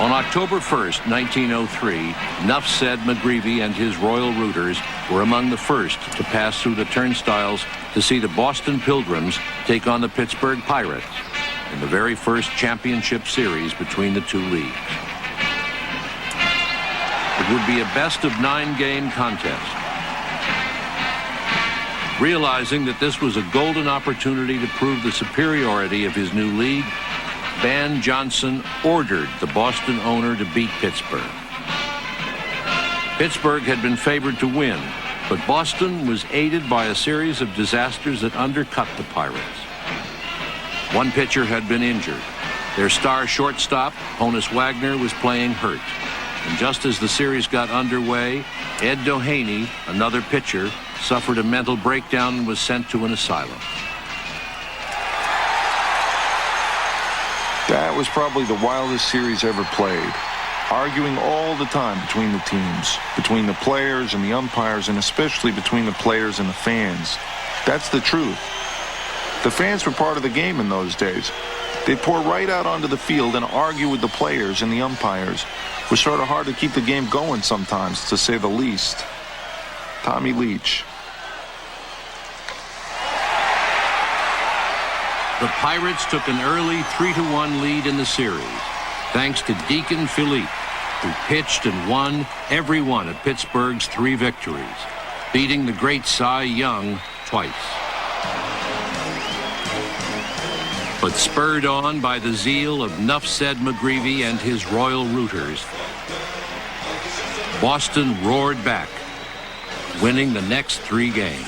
On October 1st, 1903, Nuff said McGreevy and his Royal Rooters were among the first to pass through the turnstiles to see the Boston Pilgrims take on the Pittsburgh Pirates in the very first championship series between the two leagues. It would be a best-of-9 game contest. Realizing that this was a golden opportunity to prove the superiority of his new league, Van Johnson ordered the Boston owner to beat Pittsburgh. Pittsburgh had been favored to win, but Boston was aided by a series of disasters that undercut the Pirates. One pitcher had been injured. Their star shortstop, Honus Wagner, was playing hurt. And just as the series got underway, Ed Doheny, another pitcher, suffered a mental breakdown and was sent to an asylum. That was probably the wildest series ever played. Arguing all the time between the teams, between the players and the umpires, and especially between the players and the fans. That's the truth. The fans were part of the game in those days. They'd pour right out onto the field and argue with the players and the umpires. It was sort of hard to keep the game going sometimes, to say the least. Tommy Leach. The Pirates took an early 3-1 lead in the series, thanks to Deacon Philippe, who pitched and won every one of Pittsburgh's 3 victories, beating the great Cy Young twice. But spurred on by the zeal of Nuff said McGreevy and his Royal Rooters, Boston roared back, winning the next 3 games.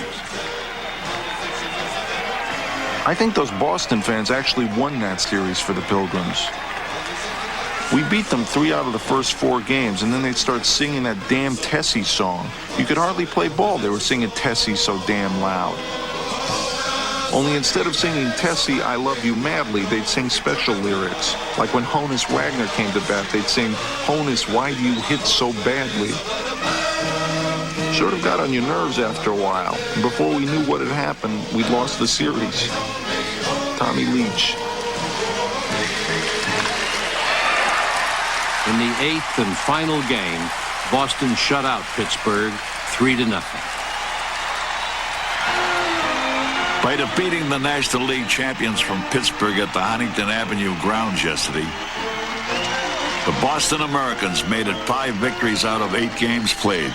I think those Boston fans actually won that series for the Pilgrims. We beat them 3 out of the first 4 games, and then they'd start singing that damn Tessie song. You could hardly play ball. They were singing Tessie so damn loud. Only instead of singing Tessie, I love you madly, they'd sing special lyrics. Like when Honus Wagner came to bat, they'd sing, Honus, why do you hit so badly? Sort of got on your nerves after a while. And before we knew what had happened, we'd lost the series. Tommy Leach. In the 8th and final game, Boston shut out Pittsburgh 3-0. By defeating the National League champions from Pittsburgh at the Huntington Avenue grounds yesterday, the Boston Americans made it 5 victories out of 8 games played,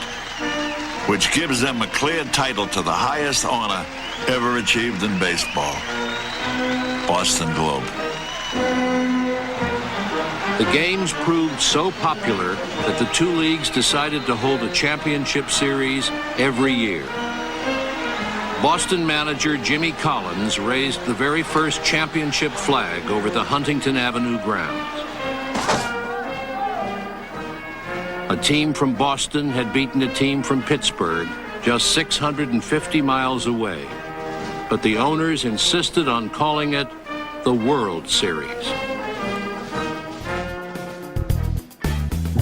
which gives them a clear title to the highest honor ever achieved in baseball. Boston Globe. The games proved so popular that the 2 leagues decided to hold a championship series every year. Boston manager Jimmy Collins raised the very first championship flag over the Huntington Avenue grounds. A team from Boston had beaten a team from Pittsburgh just 650 miles away, but the owners insisted on calling it the World Series.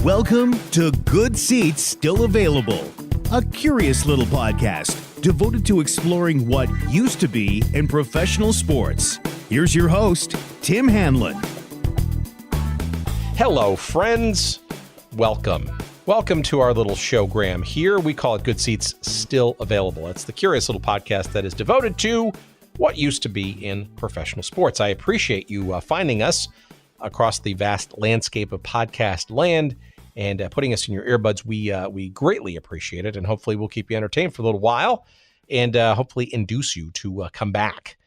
Welcome to Good Seats Still Available, a curious little podcast devoted to exploring what used to be in professional sports. Here's your host, Tim Hanlon. Hello, friends. Welcome. Welcome to our little showgram here. We call it Good Seats Still Available. It's the curious little podcast that is devoted to what used to be in professional sports. I appreciate you finding us across the vast landscape of podcast land and putting us in your earbuds. We greatly appreciate it, and hopefully we'll keep you entertained for a little while and hopefully induce you to come back.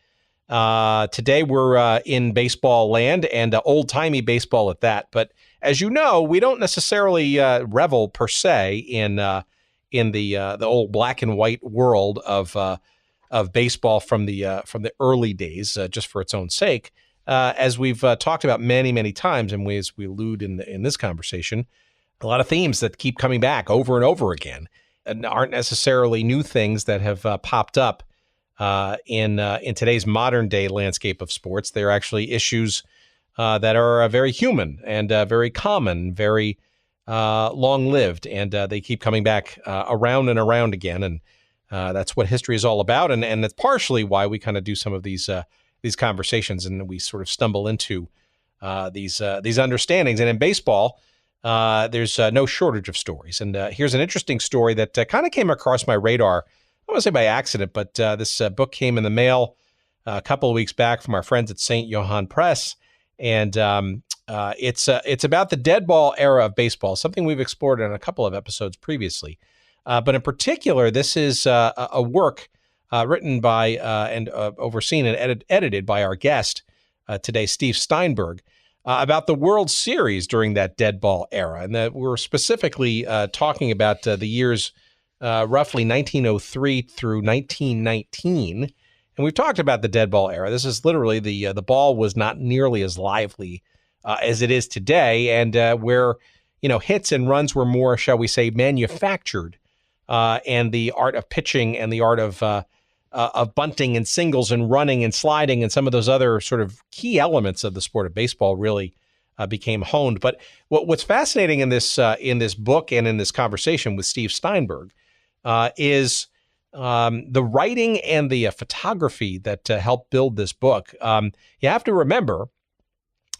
Today we're in baseball land, and old-timey baseball at that. But as you know, we don't necessarily revel per se in the old black and white world of baseball from the early days, just for its own sake. As we've talked about many times, and as we allude in this conversation, a lot of themes that keep coming back over and over again and aren't necessarily new things that have popped up in today's modern day landscape of sports. They're actually issues that are very human and very common, very long-lived, and they keep coming back around and around again. And that's what history is all about, and that's partially why we kind of do some of these conversations, and we sort of stumble into these understandings. And in baseball, there's no shortage of stories. And here's an interesting story that kind of came across my radar. I want to say by accident, but this book came in the mail a couple of weeks back from our friends at St. Johann Press. And it's about the Deadball era of baseball, something we've explored in a couple of episodes previously. But in particular, this is a work written by and overseen and edited by our guest today, Steve Steinberg, about the World Series during that Deadball era. And that we're specifically talking about the years roughly 1903 through 1919. And we've talked about the Deadball era. This is literally the ball was not nearly as lively as it is today, and where hits and runs were more, shall we say, manufactured, and the art of pitching and the art of bunting and singles and running and sliding and some of those other sort of key elements of the sport of baseball really became honed. But what's fascinating in this book and in this conversation with Steve Steinberg is the writing and the photography that helped build this book. You have to remember,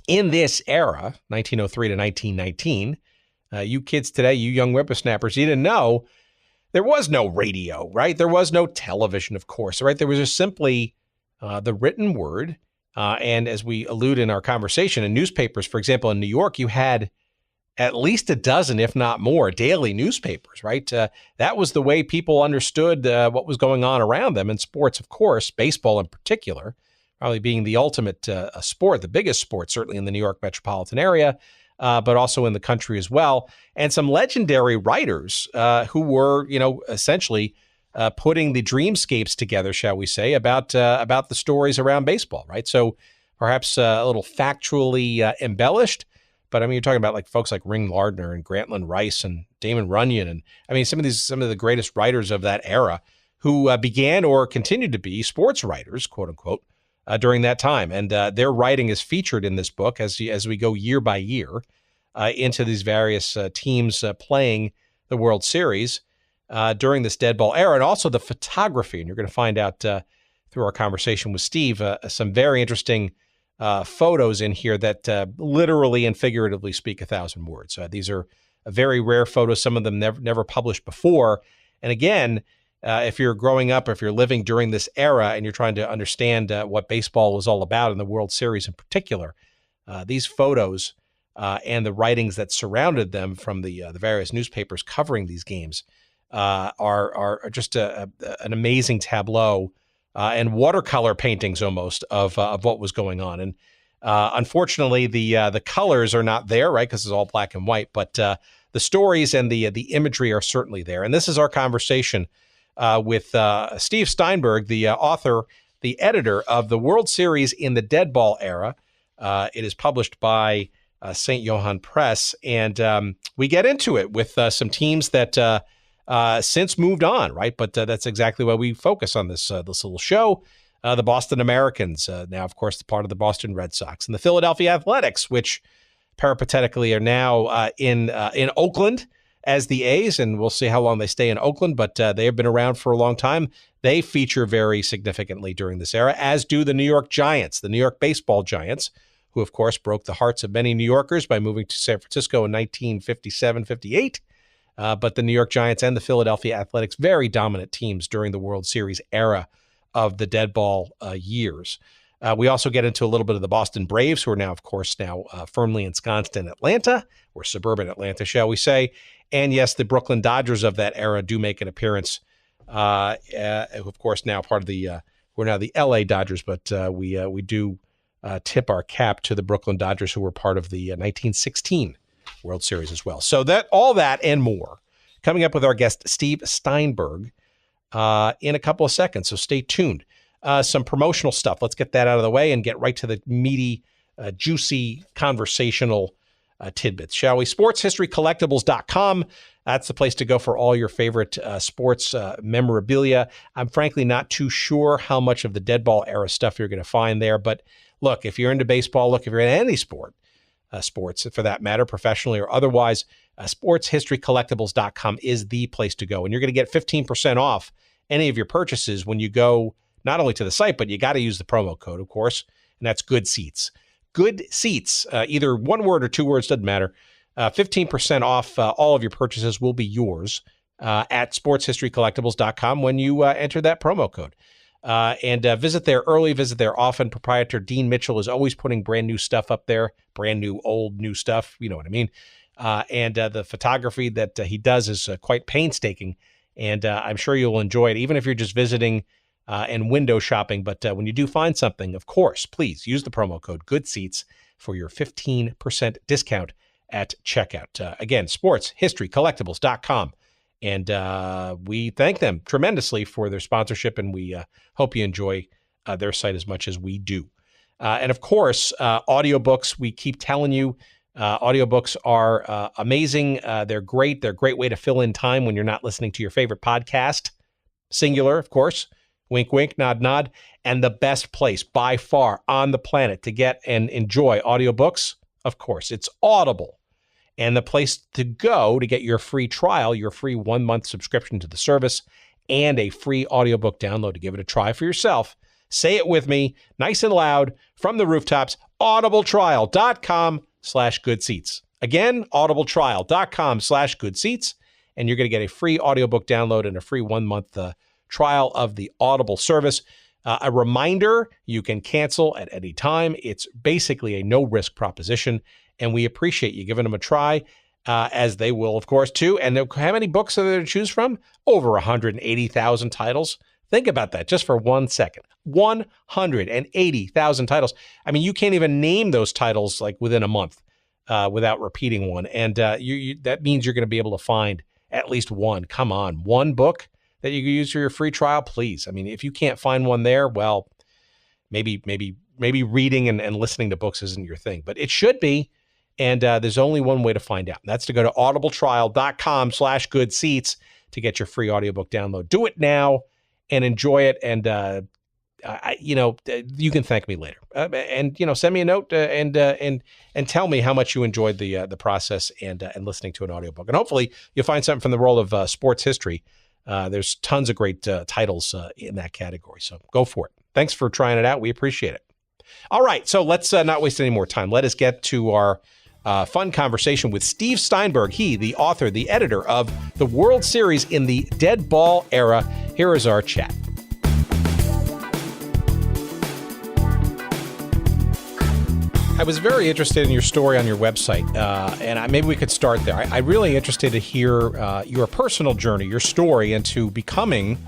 in this era, 1903 to 1919, you kids today, you young whippersnappers, you didn't know there was no radio, right? There was no television, of course, right? There was just simply the written word. And as we allude in our conversation, in newspapers, for example, in New York, you had at least a dozen, if not more, daily newspapers, right? That was the way people understood what was going on around them. And sports, of course, baseball in particular, probably being the ultimate sport, the biggest sport, certainly in the New York metropolitan area, but also in the country as well. And some legendary writers who were, essentially putting the dreamscapes together, shall we say, about the stories around baseball, right? So perhaps a little factually embellished, but I mean, you're talking about like folks like Ring Lardner and Grantland Rice and Damon Runyon, and I mean, some of the greatest writers of that era who began or continued to be sports writers, quote unquote, during that time. And their writing is featured in this book as we go year by year into these various teams playing the World Series during this Deadball era, and also the photography. And you're going to find out through our conversation with Steve some very interesting photos in here that literally and figuratively speak 1,000 words. These are very rare photos, some of them never published before. And again, if you're growing up, if you're living during this era and you're trying to understand what baseball was all about and the World Series in particular, these photos and the writings that surrounded them from the various newspapers covering these games are just an amazing tableau and watercolor paintings almost of what was going on. And unfortunately, the colors are not there, right? Because it's all black and white. But the stories and the imagery are certainly there. And this is our conversation with Steve Steinberg, the author, the editor of the World Series in the Deadball Era. It is published by St. Johann Press, and we get into it with some teams that since moved on, right? But that's exactly why we focus on this little show. The Boston Americans, now, of course, the part of the Boston Red Sox, and the Philadelphia Athletics, which peripatetically are now in Oakland as the A's, and we'll see how long they stay in Oakland, but they have been around for a long time. They feature very significantly during this era, as do the New York Giants, the New York baseball Giants, who, of course, broke the hearts of many New Yorkers by moving to San Francisco in 1957-58. But the New York Giants and the Philadelphia Athletics, very dominant teams during the World Series era of the Deadball years. We also get into a little bit of the Boston Braves, who are now, of course, firmly ensconced in Atlanta, or suburban Atlanta, shall we say. And yes, the Brooklyn Dodgers of that era do make an appearance. Of course, now part of we're now the LA Dodgers, but we do tip our cap to the Brooklyn Dodgers, who were part of the 1916 World Series as well. So all that and more coming up with our guest, Steve Steinberg, in a couple of seconds. So stay tuned. Some promotional stuff. Let's get that out of the way and get right to the meaty, juicy, conversational tidbits, shall we? SportsHistoryCollectibles.com. That's the place to go for all your favorite sports memorabilia. I'm frankly not too sure how much of the Deadball era stuff you're going to find there. But look, if you're into baseball, if you're in any sport, sports for that matter, professionally or otherwise, SportsHistoryCollectibles.com is the place to go. And you're going to get 15% off any of your purchases when you go not only to the site, but you got to use the promo code, of course, and that's Good Seats. Good Seats, either one word or two words, doesn't matter. 15% off all of your purchases will be yours at sportshistorycollectibles.com when you enter that promo code. And visit there early, visit there often. Proprietor Dean Mitchell is always putting brand new stuff up there, brand new, old, new stuff. You know what I mean? And the photography that he does is quite painstaking, and I'm sure you'll enjoy it, even if you're just visiting and window shopping. But when you do find something, of course, please use the promo code GOODSEATS for your 15% discount at checkout. Again, sportshistorycollectibles.com. And we thank them tremendously for their sponsorship, and we hope you enjoy their site as much as we do. And of course, audiobooks, we keep telling you, audiobooks are amazing. They're great. They're a great way to fill in time when you're not listening to your favorite podcast. Singular, of course. Wink, wink, nod, nod. And the best place by far on the planet to get and enjoy audiobooks, of course, it's Audible. And the place to go to get your free trial, your free 1-month subscription to the service, and a free audiobook download to give it a try for yourself. Say it with me, nice and loud, from the rooftops, audibletrial.com/goodseats. Again, audibletrial.com/goodseats. And you're going to get a free audiobook download and a free 1-month trial of the Audible service. A reminder, you can cancel at any time. It's basically a no-risk proposition. And we appreciate you giving them a try, as they will, of course, too. And how many books are there to choose from? Over 180,000 titles. Think about that just for 1 second. 180,000 titles. I mean, you can't even name those titles like within a month without repeating one. And that means you're going to be able to find at least one. Come on, one book that you can use for your free trial, please. I mean, if you can't find one there, well, maybe reading and listening to books isn't your thing, but it should be. And there's only one way to find out. And that's to go to audibletrial.com/goodseats to get your free audiobook download. Do it now and enjoy it. And, you can thank me later. And send me a note and tell me how much you enjoyed the process and listening to an audiobook. And hopefully you'll find something from the world of sports history. There's tons of great titles in that category. So go for it. Thanks for trying it out. We appreciate it. All right. So let's not waste any more time. Let us get to our fun conversation with Steve Steinberg. He, the author, the editor of the World Series in the Deadball Era. Here is our chat. I was very interested in your story on your website, and maybe we could start there. I'm really interested to hear your personal journey, your story into becoming,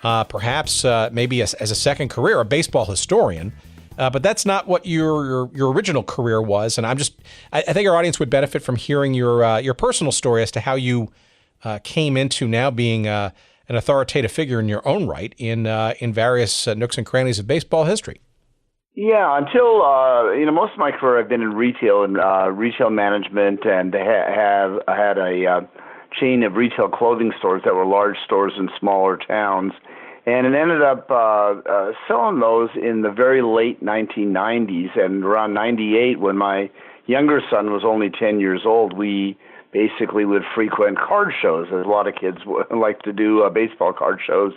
perhaps maybe as a second career, a baseball historian. But that's not what your original career was, and I think our audience would benefit from hearing your personal story as to how you came into now being an authoritative figure in your own right in various nooks and crannies of baseball history. Yeah, until most of my career I've been in retail and retail management, and have had a chain of retail clothing stores that were large stores in smaller towns. And it ended up selling those in the very late 1990s. And around 98, when my younger son was only 10 years old, we basically would frequent card shows, as a lot of kids like to do, baseball card shows,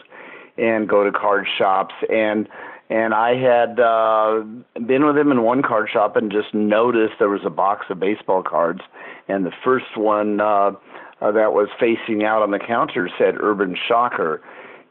and go to card shops. And I had been with him in one card shop and just noticed there was a box of baseball cards. And the first one that was facing out on the counter said Urban Shocker.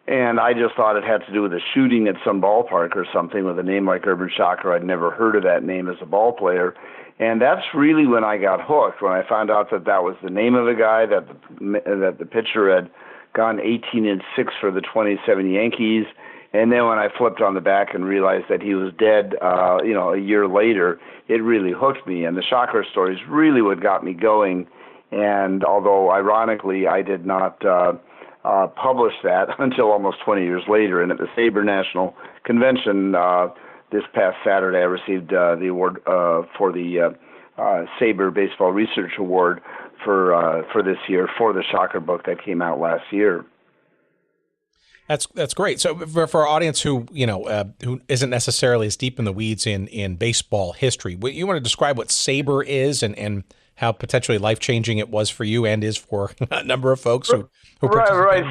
And I just thought it had to do with a shooting at some ballpark or something with a name like Urban Shocker. I'd never heard of that name as a ball player. And that's really when I got hooked, when I found out that that was the name of a guy, that the pitcher had gone 18-6 for the 27 Yankees. And then when I flipped on the back and realized that he was dead, a year later, it really hooked me. And the Shocker story is really what got me going. And although, ironically, I did not publish that until almost 20 years later. And at the SABR National Convention this past Saturday, I received the award for the SABR Baseball Research Award for this year for the Shocker book that came out last year. That's great. So for our audience who isn't necessarily as deep in the weeds in baseball history, you want to describe what SABR is and how potentially life-changing it was for you and is for a number of folks who Right.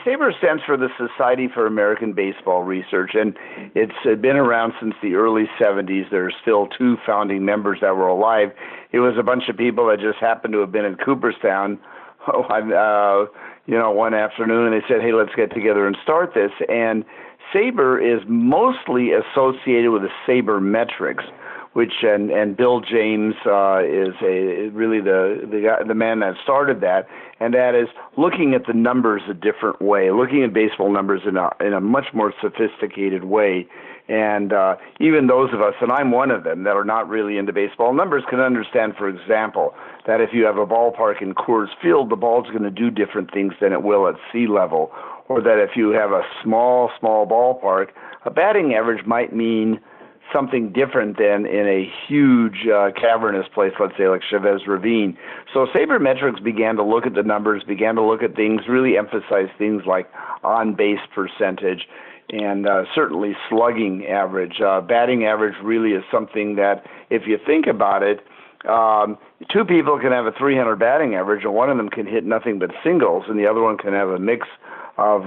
SABR stands for the Society for American Baseball Research, and it's been around since the early 70s. There are still 2 founding members that were alive. It was a bunch of people that just happened to have been in Cooperstown, one afternoon, and they said, hey, let's get together and start this. And SABR is mostly associated with the sabermetrics, which and Bill James is really the man that started that, and that is looking at the numbers a different way, looking at baseball numbers in a much more sophisticated way. And even those of us, and I'm one of them, that are not really into baseball numbers can understand, for example, that if you have a ballpark in Coors Field, the ball's going to do different things than it will at sea level, or that if you have a small ballpark, a batting average might mean something different than in a huge cavernous place, let's say like Chavez Ravine. So sabermetrics began to look at the numbers, began to look at things, really emphasize things like on-base percentage and certainly slugging average. Batting average really is something that, if you think about it, 2 people can have a 300 batting average, and one of them can hit nothing but singles, and the other one can have a mix of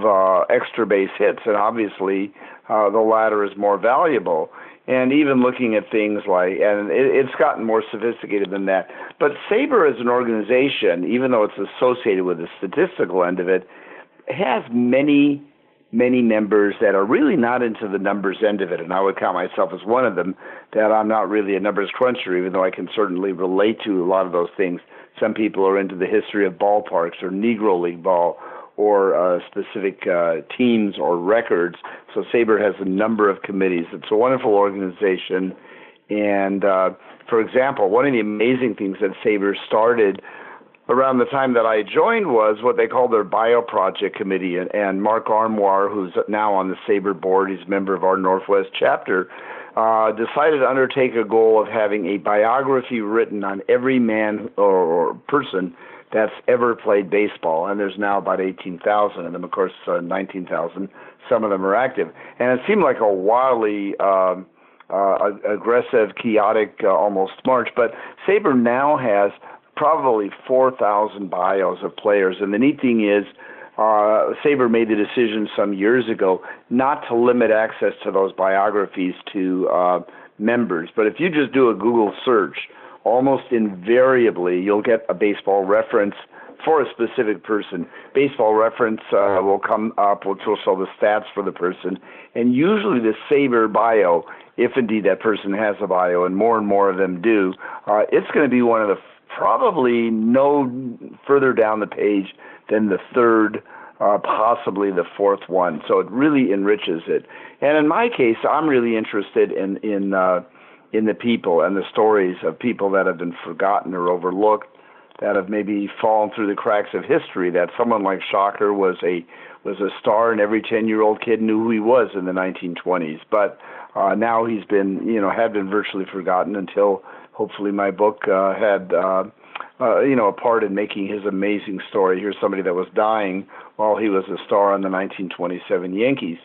extra base hits, and obviously the latter is more valuable. And even looking at things like, and it's gotten more sophisticated than that. But SABR as an organization, even though it's associated with the statistical end of it, has many members that are really not into the numbers end of it. And I would count myself as one of them, that I'm not really a numbers cruncher, even though I can certainly relate to a lot of those things. Some people are into the history of ballparks or Negro League ball, or specific teams or records. So SABR has a number of committees. It's a wonderful organization. And, for example, one of the amazing things that SABR started around the time that I joined was what they call their Bio Project Committee. And Mark Armoire, who's now on the SABR board, he's a member of our Northwest chapter, decided to undertake a goal of having a biography written on every man or person that's ever played baseball, and there's now about 18,000 of them. Of course, 19,000. Some of them are active, and it seemed like a wildly aggressive, chaotic, almost march. But SABR now has probably 4,000 bios of players, and the neat thing is, SABR made the decision some years ago not to limit access to those biographies to members. But if you just do a Google search, almost invariably, you'll get a baseball reference for a specific person. Baseball reference will come up, which will show the stats for the person. And usually the SABR bio, if indeed that person has a bio, and more of them do, it's going to be one of the probably no further down the page than the 3rd, possibly the 4th one. So it really enriches it. And in my case, I'm really interested in the people and the stories of people that have been forgotten or overlooked, that have maybe fallen through the cracks of history, that someone like Shocker was a star and every 10-year-old kid knew who he was in the 1920s. But now he's been, had been virtually forgotten until hopefully my book had, a part in making his amazing story. Here's somebody that was dying while he was a star on the 1927 Yankees,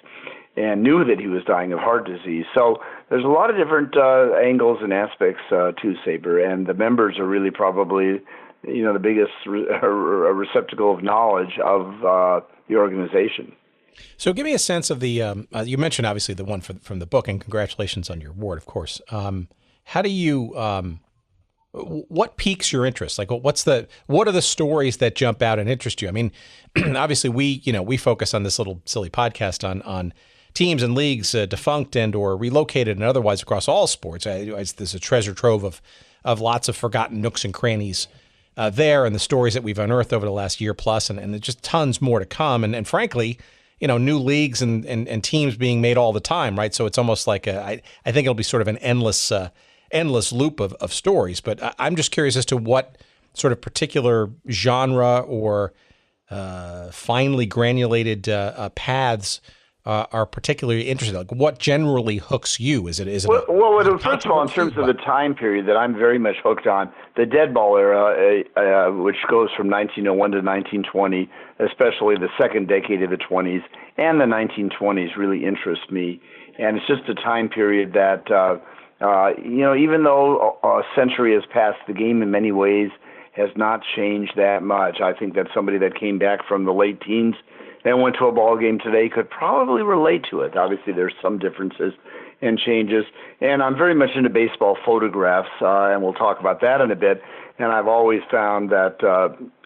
and knew that he was dying of heart disease. So there's a lot of different angles and aspects to SABR, and the members are really probably, the biggest receptacle of knowledge of the organization. So give me a sense of the, you mentioned obviously the one from the book, and congratulations on your award, of course. How do you, what piques your interest? Like, what are the stories that jump out and interest you? I mean, obviously we focus on this little silly podcast on teams and leagues defunct and or relocated and otherwise across all sports. There's a treasure trove of lots of forgotten nooks and crannies there, and the stories that we've unearthed over the last year plus, and there's just tons more to come. And frankly, new leagues and teams being made all the time, right? So it's almost like I think it'll be sort of an endless loop of stories. But I'm just curious as to what sort of particular genre or finely granulated paths are particularly interested? Like, what generally hooks you? Is it? Well, first of all, in terms of the time period that I'm very much hooked on, the Deadball Era, which goes from 1901 to 1920, especially the second decade of the 20s, and the 1920s really interests me. And it's just a time period that Even though a century has passed, the game in many ways has not changed that much. I think that somebody that came back from the late teens and went to a ball game today could probably relate to it. Obviously, there's some differences and changes. And I'm very much into baseball photographs, and we'll talk about that in a bit. And I've always found that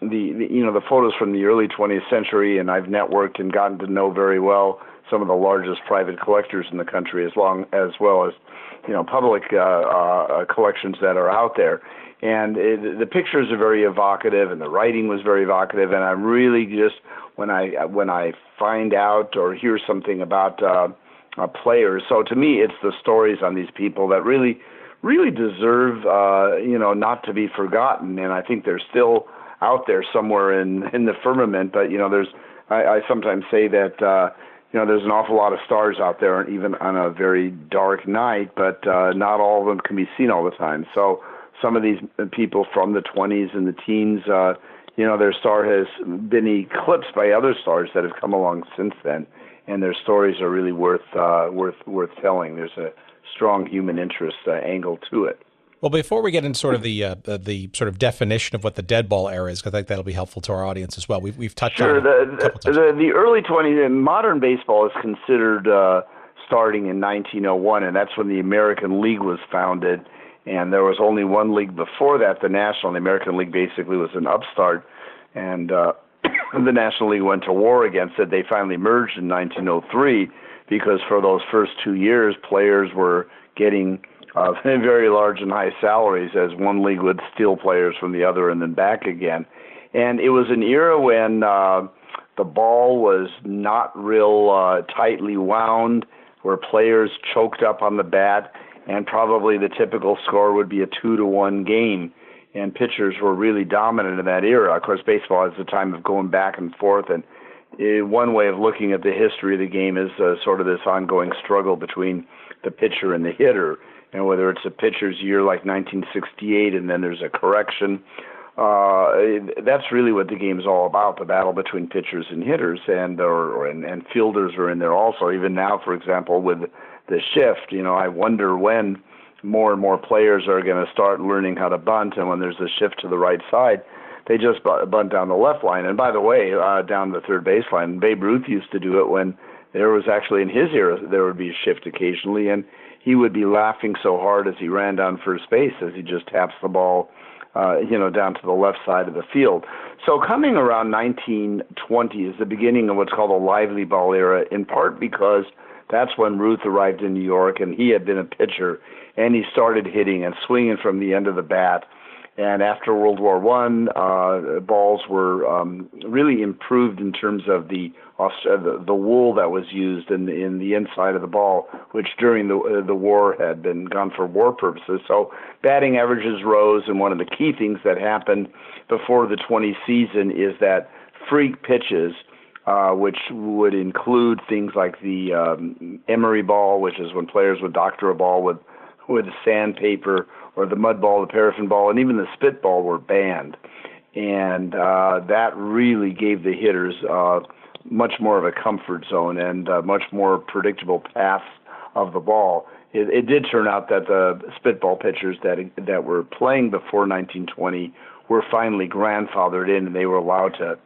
the photos from the early 20th century, and I've networked and gotten to know very well some of the largest private collectors in the country, as well as public collections that are out there. And the pictures are very evocative, and the writing was very evocative. And I'm really just when I find out or hear something about players. So to me, it's the stories on these people that really deserve not to be forgotten. And I think they're still out there somewhere in the firmament. But I sometimes say that there's an awful lot of stars out there, even on a very dark night. But not all of them can be seen all the time. So some of these people from the 20s and the teens, their star has been eclipsed by other stars that have come along since then, and their stories are really worth telling. There's a strong human interest angle to it. Well, before we get into sort of the sort of definition of what the Deadball Era is, because I think that'll be helpful to our audience as well. We've touched on it a couple times. The early 20s, modern baseball is considered starting in 1901, and that's when the American League was founded. And there was only one league before that, the National. And the American League basically was an upstart, and the National League went to war against it. They finally merged in 1903 because for those first 2 years, players were getting very large and high salaries as one league would steal players from the other and then back again. And it was an era when the ball was not real tightly wound, where players choked up on the bat, and probably the typical score would be a 2-1 game. And pitchers were really dominant in that era. Of course, baseball is a time of going back and forth, and one way of looking at the history of the game is sort of this ongoing struggle between the pitcher and the hitter. And whether it's a pitcher's year like 1968 and then there's a correction, that's really what the game is all about, the battle between pitchers and hitters, and fielders are in there also. Even now, for example, with the shift, I wonder when more and more players are going to start learning how to bunt, and when there's a shift to the right side, they just bunt down the left line. And by the way, down the third baseline, Babe Ruth used to do it when there was actually, in his era, there would be a shift occasionally, and he would be laughing so hard as he ran down first base as he just taps the ball down to the left side of the field. So coming around 1920 is the beginning of what's called a lively ball era, in part because that's when Ruth arrived in New York, and he had been a pitcher, and he started hitting and swinging from the end of the bat. And after World War I, balls were really improved in terms of the wool that was used in the inside of the ball, which during the war had been gone for war purposes. So batting averages rose, and one of the key things that happened before the 20 season is that freak pitches, which would include things like the emery ball, which is when players would doctor a ball with sandpaper, or the mud ball, the paraffin ball, and even the spitball were banned. And that really gave the hitters much more of a comfort zone and much more predictable paths of the ball. It did turn out that the spitball pitchers that were playing before 1920 were finally grandfathered in, and they were allowed to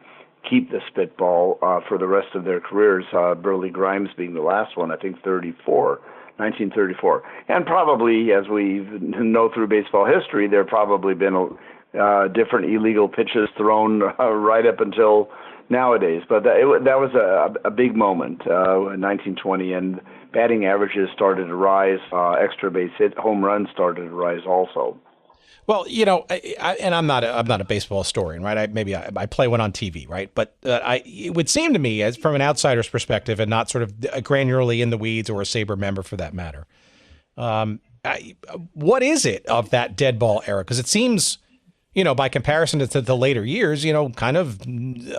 keep the spitball for the rest of their careers, Burley Grimes being the last one, I think 1934. And probably, as we know through baseball history, there have probably been different illegal pitches thrown right up until nowadays. But that was a big moment in 1920, and batting averages started to rise, extra base hit, home runs started to rise also. Well, I'm not a baseball historian, right? I play one on TV, right? But it would seem to me, as from an outsider's perspective, and not sort of granularly in the weeds or a SABR member for that matter, what is it of that Deadball era? Because it seems, by comparison to the later years, kind of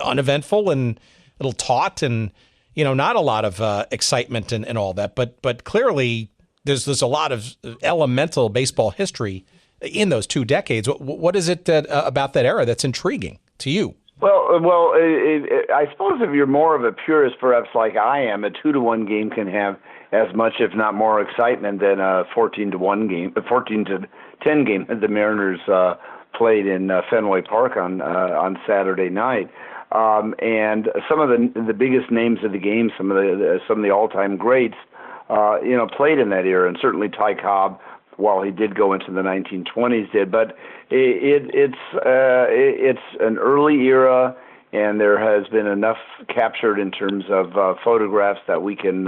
uneventful and a little taut, and not a lot of excitement and all that. But clearly, there's a lot of elemental baseball history in those 2 decades. What is it about that era that's intriguing to you? Well, I suppose if you're more of a purist, perhaps like I am, a 2-1 game can have as much, if not more, excitement than a 14-1 game, a 14-10 game that the Mariners played in Fenway Park on Saturday night. And some of the biggest names of the game, some of the all-time greats, played in that era, and certainly Ty Cobb, while he did go into the 1920s, did. But it's an early era, and there has been enough captured in terms of photographs that we can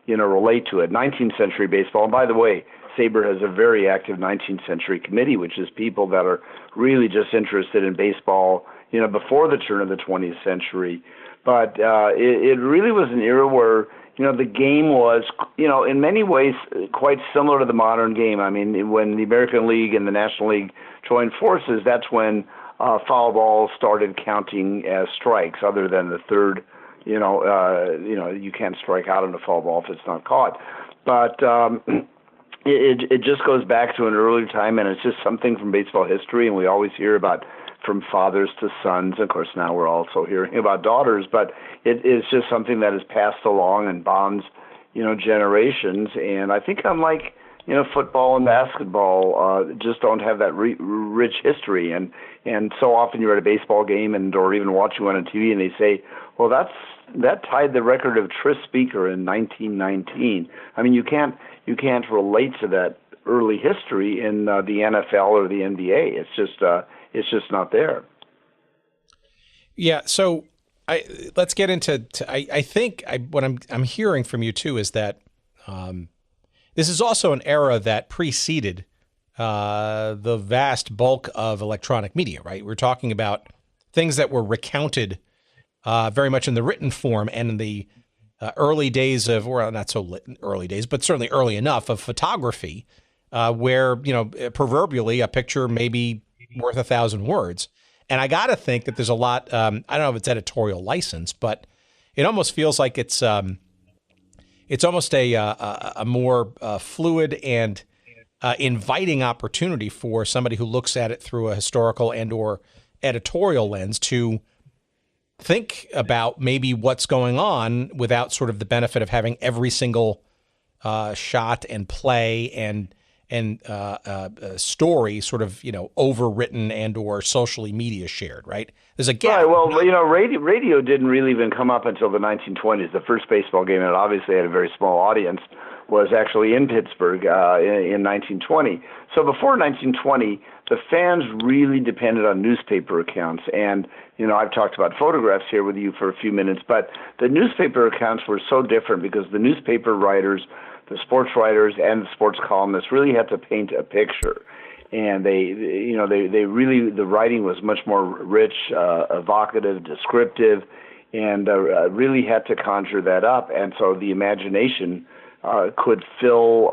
relate to it. 19th century baseball, and by the way, SABR has a very active 19th century committee, which is people that are really just interested in baseball, before the turn of the 20th century. But it really was an era where, the game was, in many ways quite similar to the modern game. I mean, when the American League and the National League joined forces, that's when foul balls started counting as strikes, other than the third, you can't strike out on a foul ball if it's not caught. But it just goes back to an earlier time, and it's just something from baseball history, and we always hear about from fathers to sons. Of course, now we're also hearing about daughters, but it is just something that is passed along and bonds, generations. And I think unlike, football and basketball, just don't have that rich history. And so often you're at a baseball game or even watching one on TV, and they say, well, that tied the record of Tris Speaker in 1919. I mean, you can't relate to that early history in the NFL or the NBA. It's just not there. Yeah. So let's get into. I think what I'm hearing from you too is that this is also an era that preceded the vast bulk of electronic media. Right. We're talking about things that were recounted very much in the written form, and in the early days of, or not so early days, but certainly early enough of photography, where proverbially a picture may be worth 1,000 words. And I got to think that there's a lot, I don't know if it's editorial license, but it almost feels like it's almost a more fluid and inviting opportunity for somebody who looks at it through a historical and or editorial lens to think about maybe what's going on without sort of the benefit of having every single shot and play and story sort of, overwritten and or socially media shared, right? There's a gap. Right. Well, radio didn't really even come up until the 1920s. The first baseball game, and it obviously had a very small audience, was actually in Pittsburgh in 1920. So before 1920, the fans really depended on newspaper accounts. And, I've talked about photographs here with you for a few minutes, but the newspaper accounts were so different because the newspaper writers, the sports writers and the sports columnists really had to paint a picture. And they really, the writing was much more rich, evocative, descriptive, and really had to conjure that up. And so the imagination could fill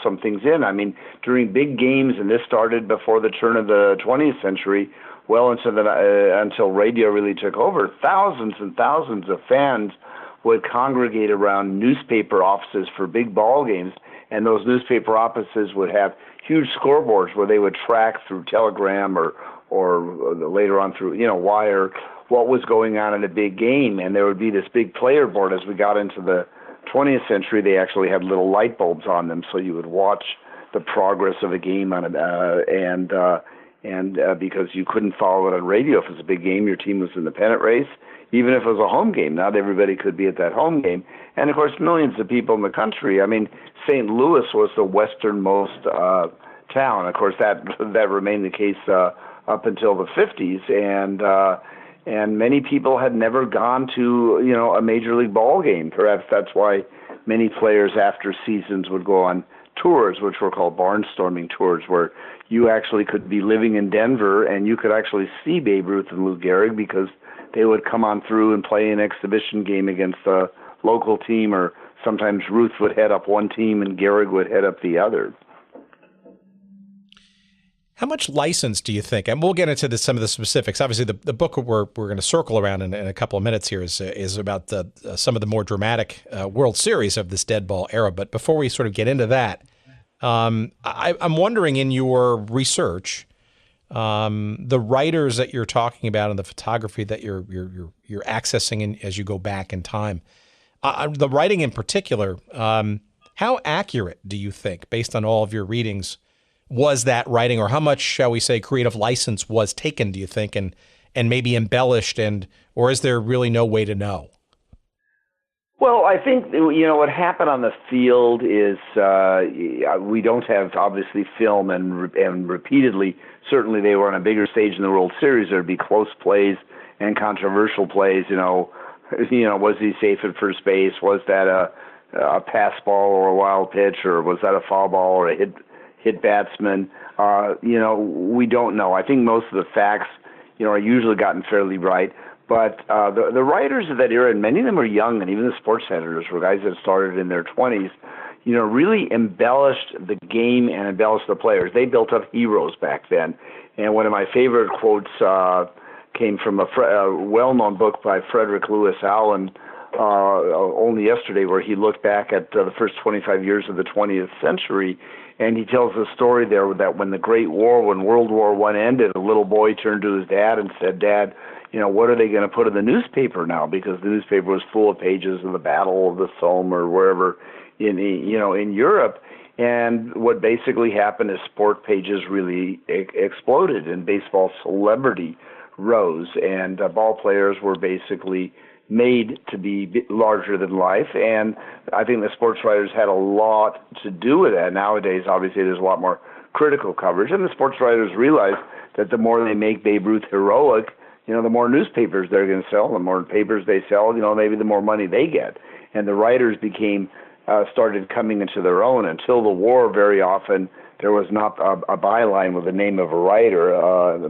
some things in. I mean, during big games, and this started before the turn of the 20th century, well into until radio really took over, thousands and thousands of fans would congregate around newspaper offices for big ball games, and those newspaper offices would have huge scoreboards where they would track through telegram or later on through wire what was going on in a big game. And there would be this big player board. As we got into the 20th century, they actually had little light bulbs on them, so you would watch the progress of a game on it, and because you couldn't follow it on radio. If it was a big game, your team was in the pennant race. Even if it was a home game, not everybody could be at that home game. And, of course, millions of people in the country. I mean, St. Louis was the westernmost town. Of course, that remained the case up until the 50s. And many people had never gone to, a major league ball game. Perhaps that's why many players after seasons would go on tours, which were called barnstorming tours, where you actually could be living in Denver and you could actually see Babe Ruth and Lou Gehrig because they would come on through and play an exhibition game against a local team, or sometimes Ruth would head up one team and Gehrig would head up the other. How much license do you think? And we'll get into some of the specifics. Obviously, the book we're going to circle around in a couple of minutes here is about some of the more dramatic World Series of this Deadball era. But before we sort of get into that, I'm wondering, in your research, the writers that you're talking about and the photography that you're accessing as you go back in time, The writing in particular, how accurate do you think, based on all of your readings, was that writing, or how much, shall we say, creative license was taken, do you think, and maybe embellished, or is there really no way to know? Well, I think, what happened on the field is we don't have, obviously, film, and repeatedly, certainly they were on a bigger stage in the World Series. There'd be close plays and controversial plays. Was he safe at first base? Was that a pass ball or a wild pitch, or was that a foul ball or a hit batsman? We don't know. I think most of the facts, are usually gotten fairly right. But the writers of that era, and many of them were young, and even the sports editors were guys that started in their 20s, really embellished the game and embellished the players. They built up heroes back then. And one of my favorite quotes came from a well-known book by Frederick Lewis Allen, only yesterday, where he looked back at the first 25 years of the 20th century, and he tells the story there that when World War I ended, a little boy turned to his dad and said, "Dad, what are they going to put in the newspaper now?" Because the newspaper was full of pages of the Battle of the Somme or wherever in Europe. And what basically happened is sport pages really exploded, and baseball celebrity rose, and ball players were basically made to be larger than life. And I think the sports writers had a lot to do with that. Nowadays, obviously, there's a lot more critical coverage, and the sports writers realize that the more they make Babe Ruth heroic, the more newspapers they're going to sell. The more papers they sell, maybe the more money they get. And the writers started coming into their own. Until the war, very often, there was not a byline with the name of a writer.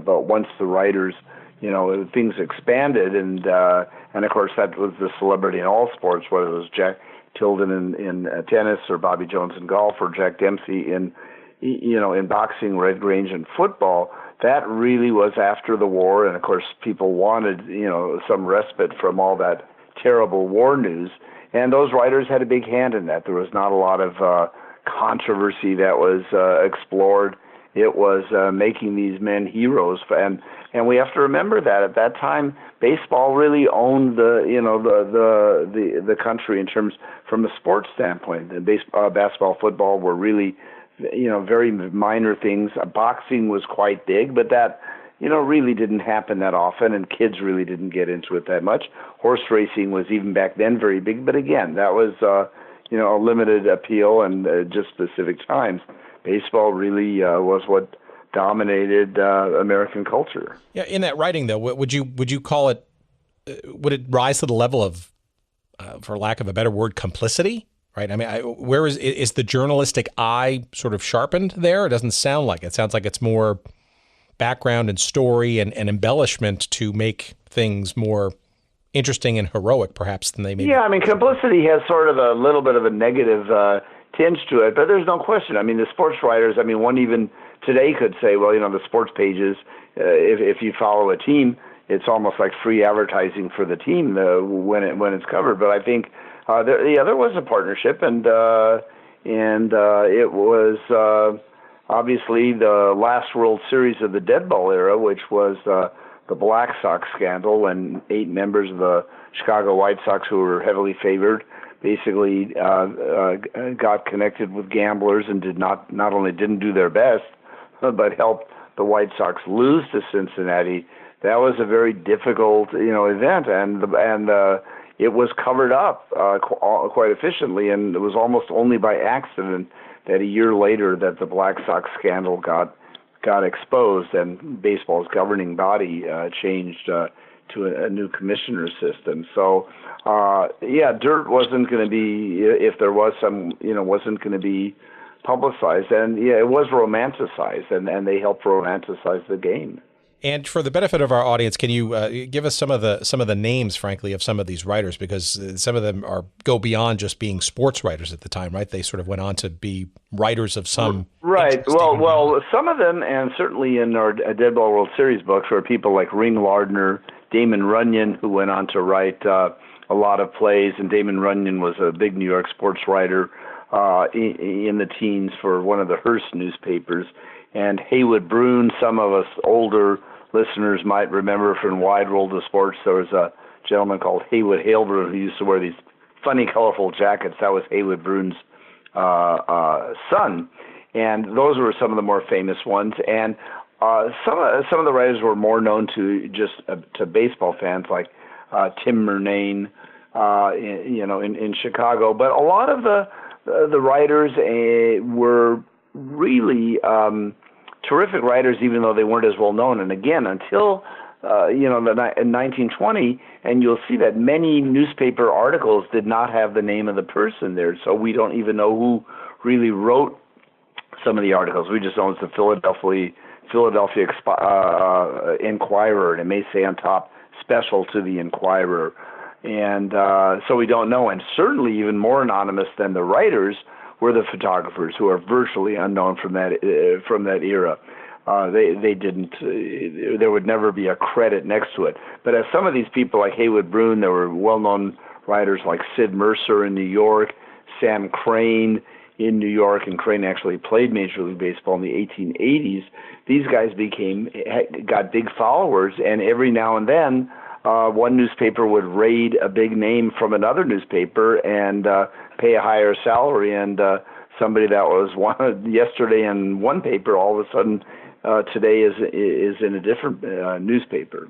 But once the writers, things expanded, and of course that was the celebrity in all sports, whether it was Jack Tilden in tennis, or Bobby Jones in golf, or Jack Dempsey in boxing, Red Grange in football. That really was after the war, and of course people wanted, some respite from all that terrible war news, and those writers had a big hand in that. There was not a lot of controversy that was explored. It was making these men heroes, and we have to remember that at that time, baseball really owned the country in terms from a sports standpoint. The basketball, football were really very minor things. Boxing was quite big, but that, really didn't happen that often, and kids really didn't get into it that much. Horse racing was even back then very big, but again, that was, a limited appeal and just specific times. Baseball really was what dominated American culture. Yeah, in that writing, though, would you call it? Would it rise to the level of, for lack of a better word, complicity? Right. I mean, where is the journalistic eye sort of sharpened there? It doesn't sound like it. It sounds like it's more background and story and embellishment to make things more interesting and heroic, perhaps, than they may be. Yeah, I mean, complicity has sort of a little bit of a negative tinge to it, but there's no question. I mean, the sports writers, one even today could say, well, the sports pages, if you follow a team, it's almost like free advertising for the team when it's covered. But I think there was a partnership, and it was obviously the last World Series of the Deadball Era, which was the Black Sox scandal, when 8 members of the Chicago White Sox, who were heavily favored, basically got connected with gamblers and not only didn't do their best, but helped the White Sox lose to Cincinnati. That was a very difficult, event, and it was covered up quite efficiently, and it was almost only by accident that a year later that the Black Sox scandal got exposed, and baseball's governing body changed to a new commissioner system. So, dirt wasn't going to be, if there was some, wasn't going to be publicized, and it was romanticized, and they helped romanticize the game. And for the benefit of our audience, can you give us some of the names, frankly, of some of these writers? Because some of them go beyond just being sports writers at the time, right? They sort of went on to be writers of some. Right. Well, some of them, and certainly in our Deadball World Series books, were people like Ring Lardner, Damon Runyon, who went on to write a lot of plays. And Damon Runyon was a big New York sports writer in the teens for one of the Hearst newspapers. And Haywood Broun, some of us older listeners might remember from Wide World of Sports, there was a gentleman called Haywood Halebrun who used to wear these funny, colorful jackets. That was Haywood Broon's son, and those were some of the more famous ones. And some of the writers were more known to to baseball fans, like Tim Murnane, in Chicago. But a lot of the writers were really terrific writers, even though they weren't as well known. And again, until in 1920, and you'll see that many newspaper articles did not have the name of the person there, so we don't even know who really wrote some of the articles. We just know it's the Philadelphia Inquirer, and it may say on top, special to the Inquirer. And so we don't know. And certainly even more anonymous than the writers were the photographers, who are virtually unknown from that era. They didn't. There would never be a credit next to it. But as some of these people, like Haywood Broon, there were well-known writers like Sid Mercer in New York, Sam Crane in New York, and Crane actually played Major League Baseball in the 1880s. These guys got big followers, and every now and then, one newspaper would raid a big name from another newspaper and pay a higher salary, and somebody that was yesterday in one paper, all of a sudden today is in a different newspaper.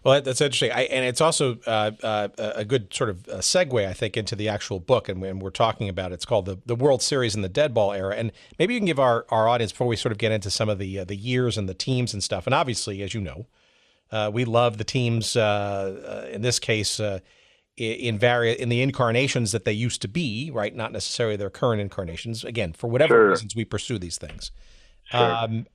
Well, that's interesting. And it's also a good sort of segue, I think, into the actual book. And we're talking about it's called the World Series in the Deadball Era. And maybe you can give our audience, before we sort of get into some of the years and the teams and stuff. And obviously, as you know, we love the teams, in this case, in the incarnations that they used to be, right? Not necessarily their current incarnations. Again, for whatever reasons we pursue these things. Sure.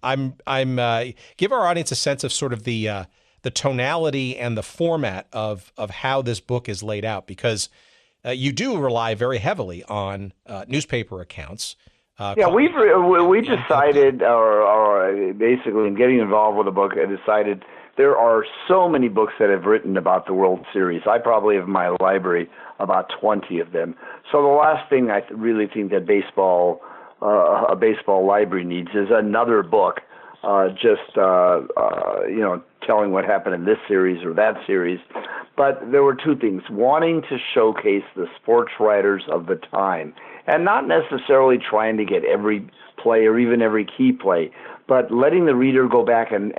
Give our audience a sense of sort of the tonality and the format of how this book is laid out, because you do rely very heavily on newspaper accounts. We decided, or basically in getting involved with the book, I decided there are so many books that have written about the World Series. I probably have in my library about 20 of them. So the last thing I really think that a baseball library needs is another book, telling what happened in this series or that series. But there were two things: wanting to showcase the sports writers of the time, and not necessarily trying to get every play or even every key play, but letting the reader go back and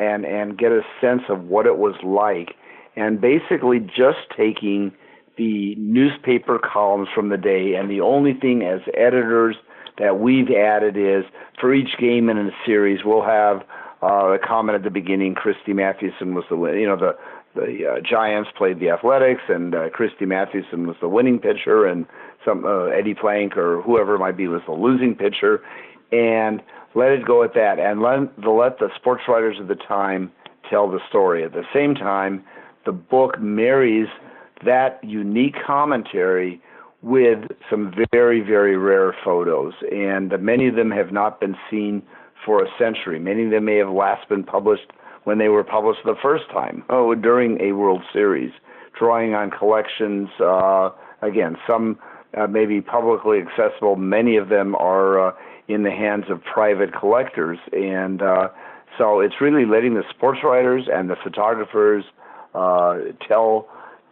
get a sense of what it was like, and basically just taking the newspaper columns from the day, and the only thing as editors that we've added is, for each game in a series, we'll have a comment at the beginning. Christy Mathewson was the Giants played the Athletics, and Christy Mathewson was the winning pitcher, and some Eddie Plank or whoever it might be was the losing pitcher, and let it go at that, and let the sports writers of the time tell the story. At the same time, the book marries that unique commentary with some very, very rare photos, and many of them have not been seen for a century. Many of them may have last been published when they were published the first time, during a World Series, drawing on collections. Again, some may be publicly accessible. Many of them are in the hands of private collectors, and so it's really letting the sports writers and the photographers tell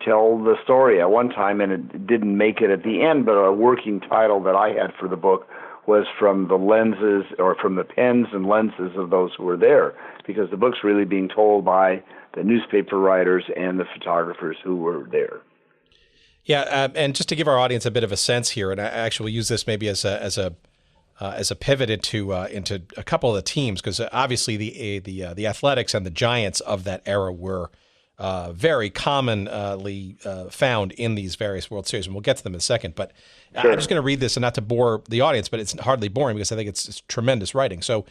the story. At one time, and it didn't make it at the end, but a working title that I had for the book was from the lenses, or from the pens and lenses of those who were there, because the book's really being told by the newspaper writers and the photographers who were there. Yeah, and just to give our audience a bit of a sense here, and I actually will use this maybe as a pivot into a couple of the teams, because obviously the Athletics and the Giants of that era were very commonly found in these various World Series, and we'll get to them in a second. But sure. I'm just going to read this, and not to bore the audience, but it's hardly boring because I think it's tremendous writing. So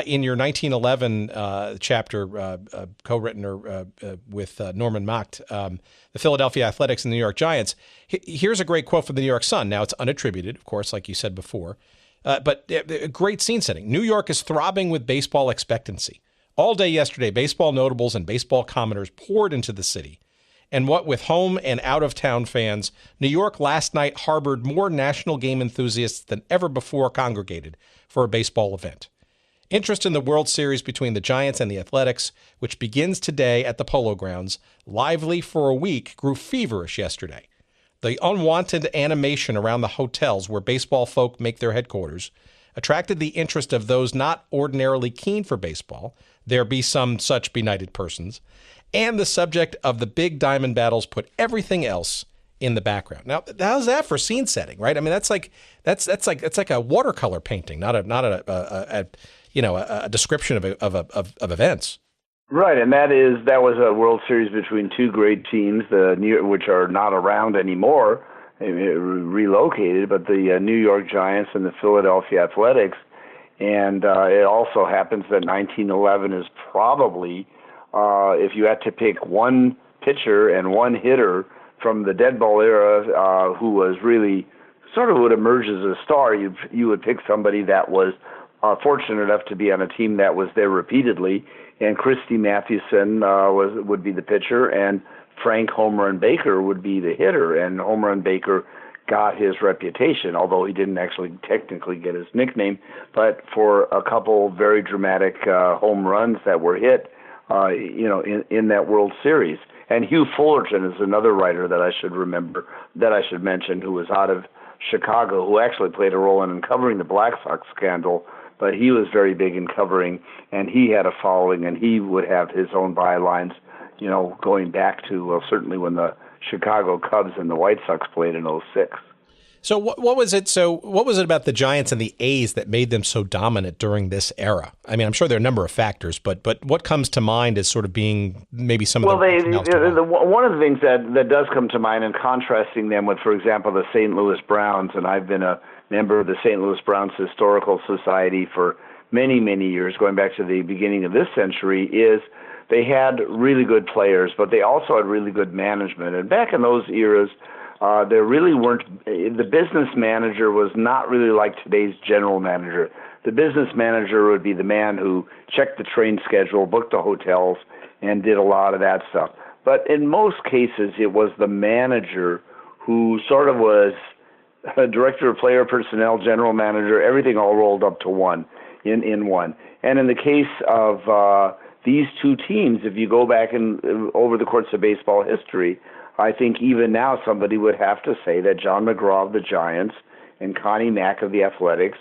in your 1911 chapter, co-written with Norman Macht, the Philadelphia Athletics and the New York Giants, here's a great quote from the New York Sun. Now, it's unattributed, of course, like you said before, but great scene setting. New York is throbbing with baseball expectancy. All day yesterday, baseball notables and baseball commenters poured into the city. And what with home and out-of-town fans, New York last night harbored more national game enthusiasts than ever before congregated for a baseball event. Interest in the World Series between the Giants and the Athletics, which begins today at the Polo Grounds, lively for a week, grew feverish yesterday. The unwanted animation around the hotels where baseball folk make their headquarters attracted the interest of those not ordinarily keen for baseball. There be some such benighted persons. And the subject of the big diamond battles put everything else in the background. Now, how's that for scene setting, right? I mean, that's like a watercolor painting, not a description of events. Right, and that was a World Series between two great teams, which are not around anymore, relocated, but the New York Giants and the Philadelphia Athletics. And it also happens that 1911 is probably, if you had to pick one pitcher and one hitter from the Deadball Era who was really sort of would emerge as a star, you would pick somebody that was fortunate enough to be on a team that was there repeatedly. And Christy Mathewson would be the pitcher, and Frank Home Run Baker would be the hitter. And Home Run Baker got his reputation, although he didn't actually technically get his nickname, but for a couple very dramatic home runs that were hit, in that World Series. And Hugh Fullerton is another writer that I should mention, who was out of Chicago, who actually played a role in uncovering the Black Sox scandal. But he was very big in covering, and he had a following, and he would have his own bylines, going back to certainly when the Chicago Cubs and the White Sox played in 2006. So what was it? So what was it about the Giants and the A's that made them so dominant during this era? I mean, I'm sure there are a number of factors, but what comes to mind as sort of being maybe some of the... one of the things that does come to mind in contrasting them with, for example, the St. Louis Browns, and I've been a member of the St. Louis Browns Historical Society for many, many years, going back to the beginning of this century, is they had really good players, but they also had really good management. And back in those eras, there really weren't, the business manager was not really like today's general manager. The business manager would be the man who checked the train schedule, booked the hotels, and did a lot of that stuff. But in most cases, it was the manager who sort of was a director of player personnel, general manager, everything all rolled up to one, in one. And in the case of these two teams, if you go back over the course of baseball history, I think even now somebody would have to say that John McGraw of the Giants and Connie Mack of the Athletics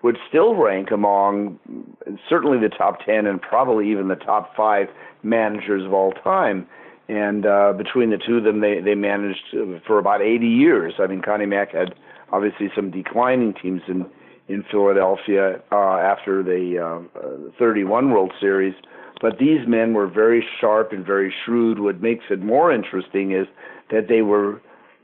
would still rank among certainly the top 10 and probably even the top 5 managers of all time. And between the two of them, they managed for about 80 years. I mean, Connie Mack had obviously some declining teams in Philadelphia after the 31 World Series. But these men were very sharp and very shrewd. What makes it more interesting is that they were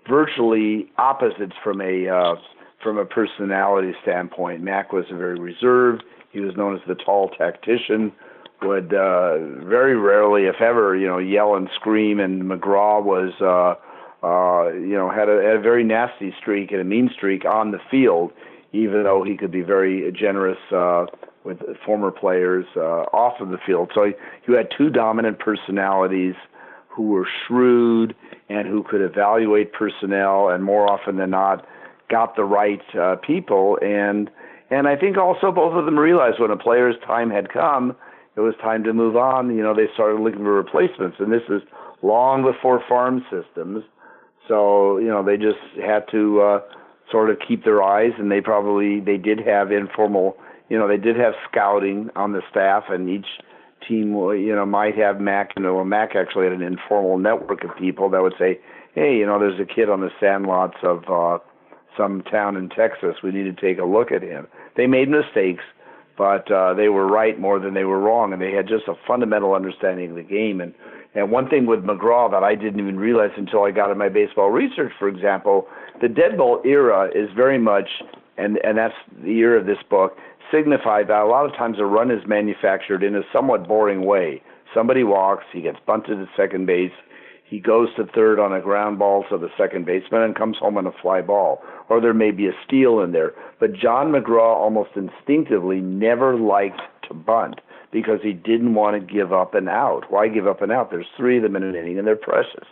virtually opposites from a personality standpoint. Mack was very reserved. He was known as the tall tactician, would very rarely, if ever, yell and scream. And McGraw was, had a very nasty streak and a mean streak on the field, even though he could be very generous with former players off of the field. So you had two dominant personalities who were shrewd and who could evaluate personnel, and more often than not got the right people. And I think also both of them realized when a player's time had come, it was time to move on. They started looking for replacements, and this is long before farm systems. So, they just had to sort of keep their eyes, and they did have informal, they did have scouting on the staff, and each team, might have Mack. Mack actually had an informal network of people that would say, hey, there's a kid on the sandlots of some town in Texas. We need to take a look at him. They made mistakes, but they were right more than they were wrong, and they had just a fundamental understanding of the game. And one thing with McGraw that I didn't even realize until I got in my baseball research, for example, the Deadball Era is very much, and that's the year of this book, signified that a lot of times a run is manufactured in a somewhat boring way. Somebody walks, he gets bunted at second base, he goes to third on a ground ball to the second baseman and comes home on a fly ball. Or there may be a steal in there. But John McGraw almost instinctively never liked to bunt because he didn't want to give up an out. Why give up an out? There's 3 of them in an inning, and they're precious.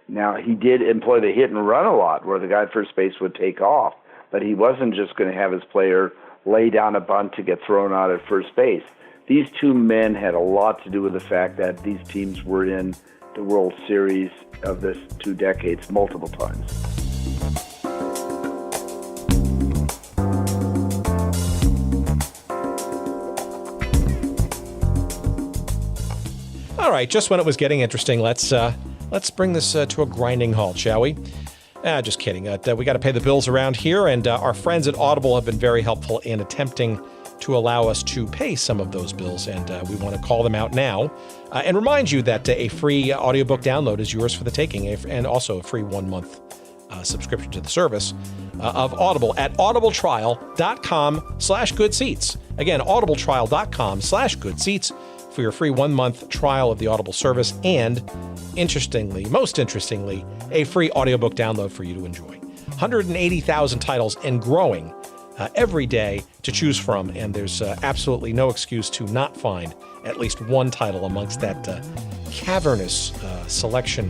Now, he did employ the hit and run a lot, where the guy at first base would take off, but he wasn't just going to have his player lay down a bunt to get thrown out at first base. These two men had a lot to do with the fact that these teams were in the World Series of this 2 decades multiple times. All right, just when it was getting interesting, let's bring this to a grinding halt, shall we? Just kidding. We got to pay the bills around here, and our friends at Audible have been very helpful in attempting to allow us to pay some of those bills, and we want to call them out now and remind you that a free audiobook download is yours for the taking, and also a free 1-month subscription to the service of Audible at audibletrial.com/goodseats. Again, audibletrial.com/goodseats for your free 1-month trial of the Audible service, and most interestingly, a free audiobook download for you to enjoy. 180,000 titles and growing every day to choose from, and there's absolutely no excuse to not find at least one title amongst that cavernous selection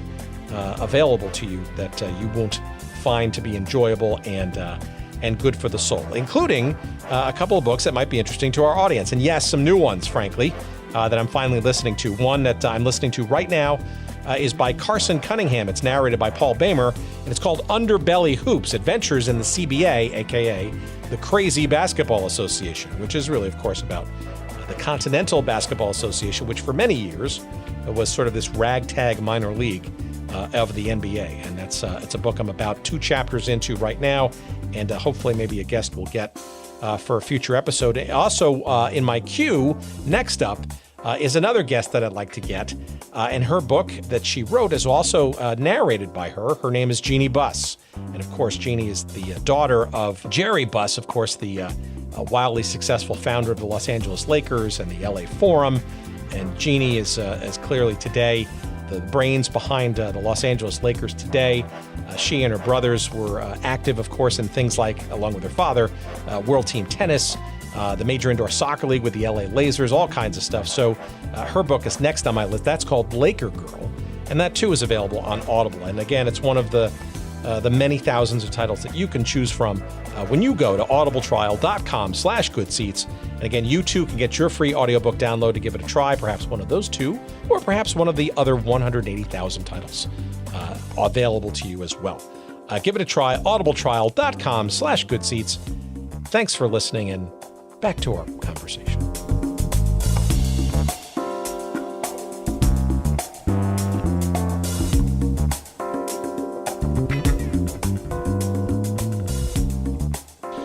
available to you that you won't find to be enjoyable and good for the soul, including a couple of books that might be interesting to our audience. And yes, some new ones, frankly, that I'm finally listening to. One that I'm listening to right now is by Carson Cunningham. It's narrated by Paul Bamer, and it's called Underbelly Hoops, Adventures in the CBA, a.k.a. the Crazy Basketball Association, which is really, of course, about the Continental Basketball Association, which for many years was sort of this ragtag minor league of the NBA. And it's a book I'm about 2 chapters into right now, and hopefully maybe a guest will get for a future episode. Also, in my queue, next up, is another guest that I'd like to get, and her book that she wrote is also narrated by her. Her name is Jeannie Buss, and of course, Jeannie is the daughter of Jerry Buss, of course, the wildly successful founder of the Los Angeles Lakers and the LA Forum, and Jeannie is clearly today the brains behind the Los Angeles Lakers today. She and her brothers were active, of course, in things like, along with her father, World Team Tennis, the Major Indoor Soccer League with the LA Lasers, all kinds of stuff. So her book is next on my list. That's called Laker Girl, and that too is available on Audible. And again, it's one of the many thousands of titles that you can choose from when you go to audibletrial.com/goodseats. And again, you too can get your free audiobook download to give it a try, perhaps one of those 2, or perhaps one of the other 180,000 titles available to you as well. Give it a try, audibletrial.com/goodseats. Thanks for listening, and back to our conversation.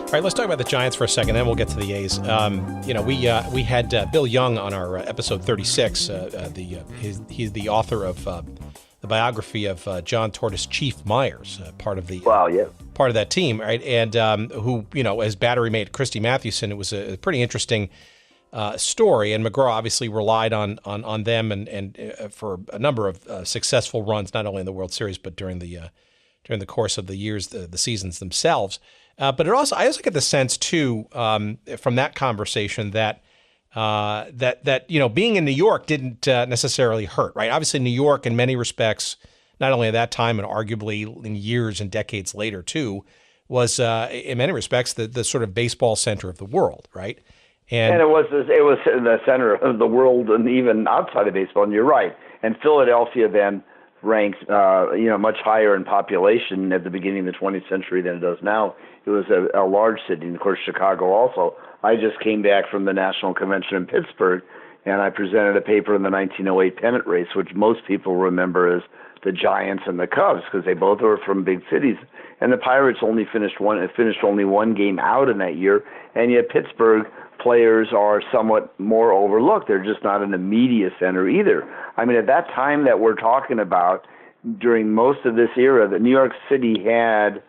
All right, let's talk about the Giants for a second, then we'll get to the A's. We had Bill Young on our episode 36. He's the author of the biography of John Tortoise Chief Myers, part of that team, right? And who, as battery mate Christy Mathewson, it was a pretty interesting story. And McGraw obviously relied on them and for a number of successful runs, not only in the World Series but during the course of the years, the seasons themselves. But I also get the sense too from that conversation that being in New York didn't necessarily hurt, right? Obviously, New York, in many respects, not only at that time and arguably in years and decades later too, was in many respects the sort of baseball center of the world, right? And it was in the center of the world, and even outside of baseball. And you're right. And Philadelphia then ranked much higher in population at the beginning of the 20th century than it does now. It was a large city, and of course Chicago also. I just came back from the National Convention in Pittsburgh, and I presented a paper in the 1908 pennant race, which most people remember as the Giants and the Cubs, because they both were from big cities. And the Pirates only finished only one game out in that year, and yet Pittsburgh players are somewhat more overlooked. They're just not in the media center either. I mean, at that time that we're talking about, during most of this era, the New York City had,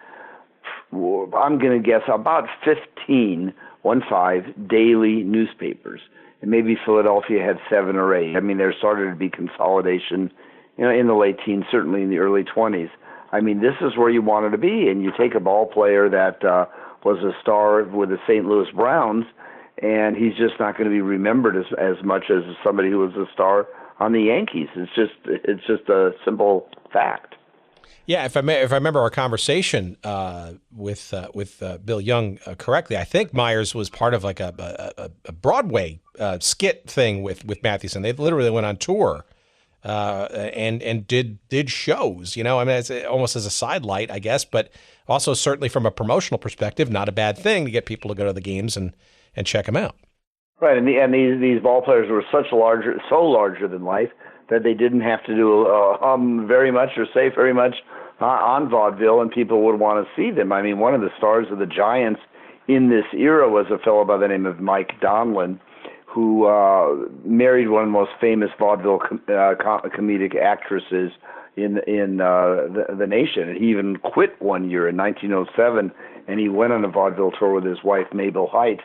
I'm going to guess, about 15 daily newspapers. And maybe Philadelphia had 7 or 8. I mean, there started to be consolidation, in the late teens, certainly in the early 20s. I mean, this is where you wanted to be. And you take a ball player that was a star with the St. Louis Browns, and he's just not going to be remembered as much as somebody who was a star on the Yankees. It's just a simple fact. Yeah, if I remember our conversation with Bill Young correctly, I think Myers was part of like a Broadway skit thing with Mathewson. They literally went on tour and did shows. I mean, it's almost as a sidelight, I guess, but also certainly from a promotional perspective, not a bad thing to get people to go to the games and check them out. Right, and these ball players were so larger than life that they didn't have to do very much or say very much on vaudeville, and people would want to see them. I mean, one of the stars of the Giants in this era was a fellow by the name of Mike Donlin, who married one of the most famous vaudeville comedic actresses in the nation. And he even quit one year in 1907, and he went on a vaudeville tour with his wife Mabel Hite.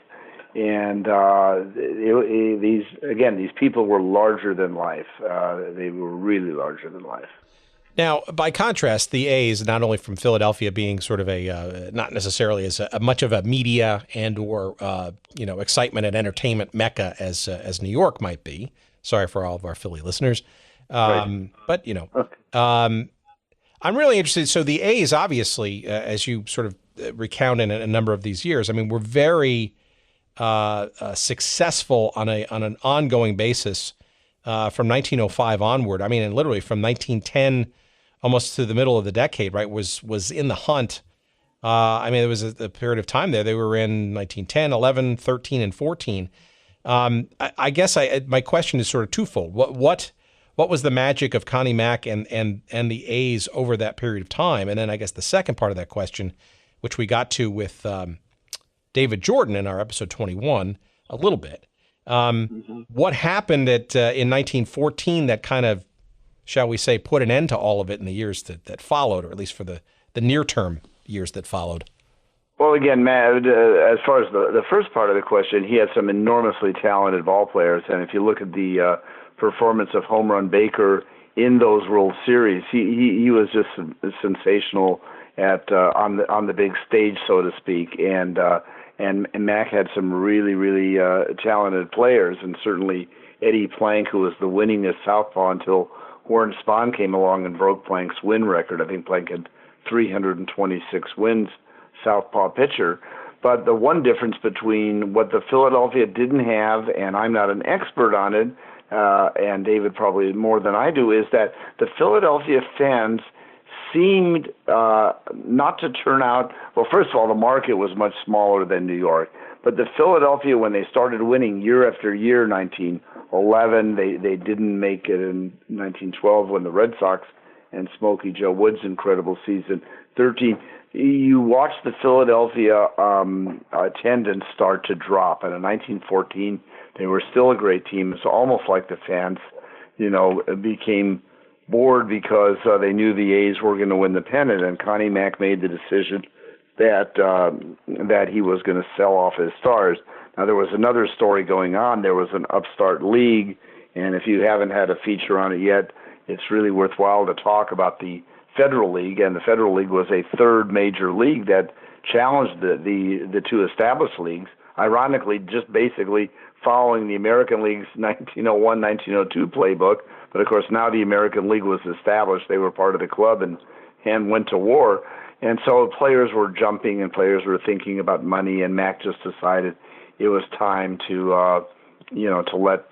And these people were larger than life. They were really larger than life. Now, by contrast, the A's, not only from Philadelphia being sort of a not necessarily as much of a media and or excitement and entertainment mecca as New York might be. Sorry for all of our Philly listeners, right. But I'm really interested. So the A's, obviously, as you sort of recount in a number of these years, I mean, we're very successful on an ongoing basis from 1905 onward. I mean, and literally from 1910 almost to the middle of the decade, right, was in the hunt. I mean, there was a period of time there. They were in 1910, 11, 13, and 14. I guess my question is sort of twofold. What was the magic of Connie Mack and the A's over that period of time? And then I guess the second part of that question, which we got to with David Jordan in our episode 21 a little bit. What happened in 1914 that kind of, shall we say, put an end to all of it in the years that followed, or at least for the near-term years that followed? Well, again, Matt, as far as the first part of the question, he had some enormously talented ball players, and if you look at the performance of Home Run Baker in those World Series, he was just sensational on the big stage, so to speak, and Mac had some really, really talented players, and certainly Eddie Plank, who was the winningest southpaw until Warren Spahn came along and broke Plank's win record. I think Plank had 326 wins, southpaw pitcher. But the one difference between what the Philadelphia didn't have, and I'm not an expert on it, and David probably more than I do, is that the Philadelphia fans seemed not to turn out. Well, first of all, the market was much smaller than New York. But the Philadelphia, when they started winning year after year, 1911, they didn't make it in 1912 when the Red Sox and Smokey Joe Wood's incredible season, 13. You watch the Philadelphia attendance start to drop. And in 1914, they were still a great team. It's almost like the fans, became bored because they knew the A's were going to win the pennant, and Connie Mack made the decision that he was going to sell off his stars. Now, there was another story going on. There was an upstart league, and if you haven't had a feature on it yet, it's really worthwhile to talk about the Federal League, and the Federal League was a third major league that challenged the two established leagues, ironically just basically following the American League's 1901, 1902 playbook. But, of course, now the American League was established. They were part of the club and went to war. And so players were jumping and players were thinking about money, and Mac just decided it was time to let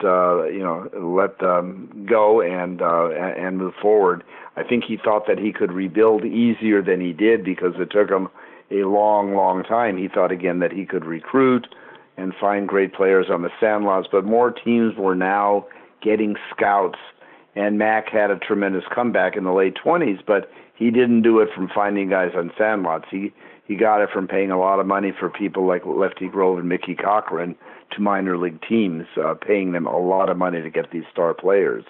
go and move forward. I think he thought that he could rebuild easier than he did because it took him a long, long time. He thought, again, that he could recruit and find great players on the sandlots, but more teams were now getting scouts, and Mac had a tremendous comeback in the late 20s, but he didn't do it from finding guys on sandlots. He got it from paying a lot of money for people like Lefty Grove and Mickey Cochran to minor league teams, paying them a lot of money to get these star players.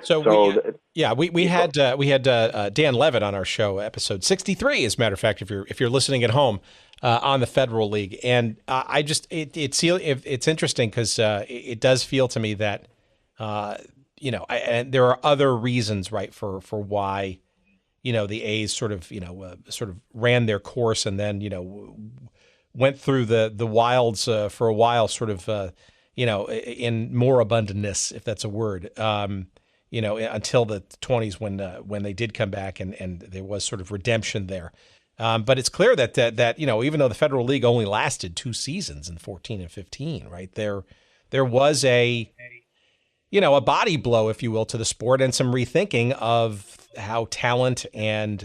We had Dan Levitt on our show, episode 63, as a matter of fact, if you're listening at home, on the Federal League, and it's interesting because it does feel to me that and there are other reasons, right, for why the A's sort of ran their course and then went through the wilds for a while, sort of in more abundantness, if that's a word. Until the 20s when they did come back and there was sort of redemption there. But it's clear that even though the Federal League only lasted 2 seasons in 14 and 15, right, there was a a body blow, if you will, to the sport, and some rethinking of how talent and,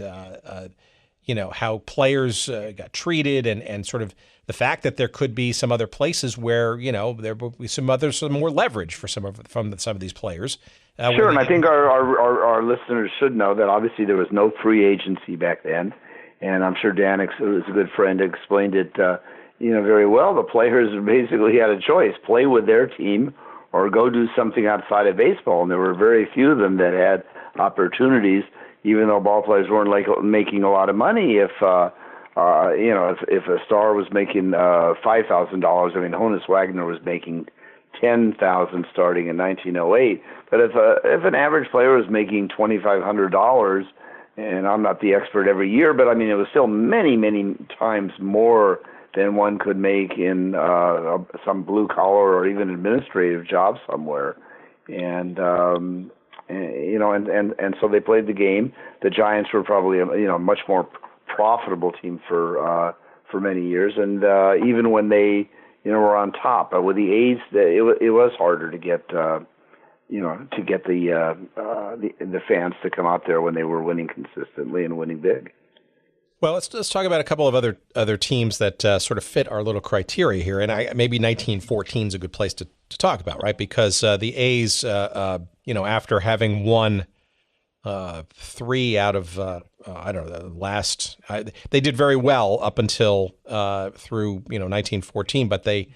how players got treated, and sort of the fact that there could be some other places where, there will be some more leverage for some of these players. Sure, and I think our listeners should know that obviously there was no free agency back then, and I'm sure Dan is a good friend, explained it, very well. The players basically had a choice: play with their team or go do something outside of baseball, and there were very few of them that had opportunities, even though ball players weren't making a lot of money. If if a star was making $5,000, I mean, Honus Wagner was making $10,000 starting in 1908. But if an average player was making $2,500, and I'm not the expert every year, but I mean, it was still many, many times more than one could make in some blue collar or even administrative job somewhere. And so they played the game. The Giants were probably a much more profitable team for many years, and even when they were on top. But with the A's, it was harder to get the fans to come out there when they were winning consistently and winning big. Well, let's talk about a couple of other teams that sort of fit our little criteria here, and maybe 1914 is a good place to talk about, right? Because the A's, after having won 3 out of the last, they did very well up until through 1914, but they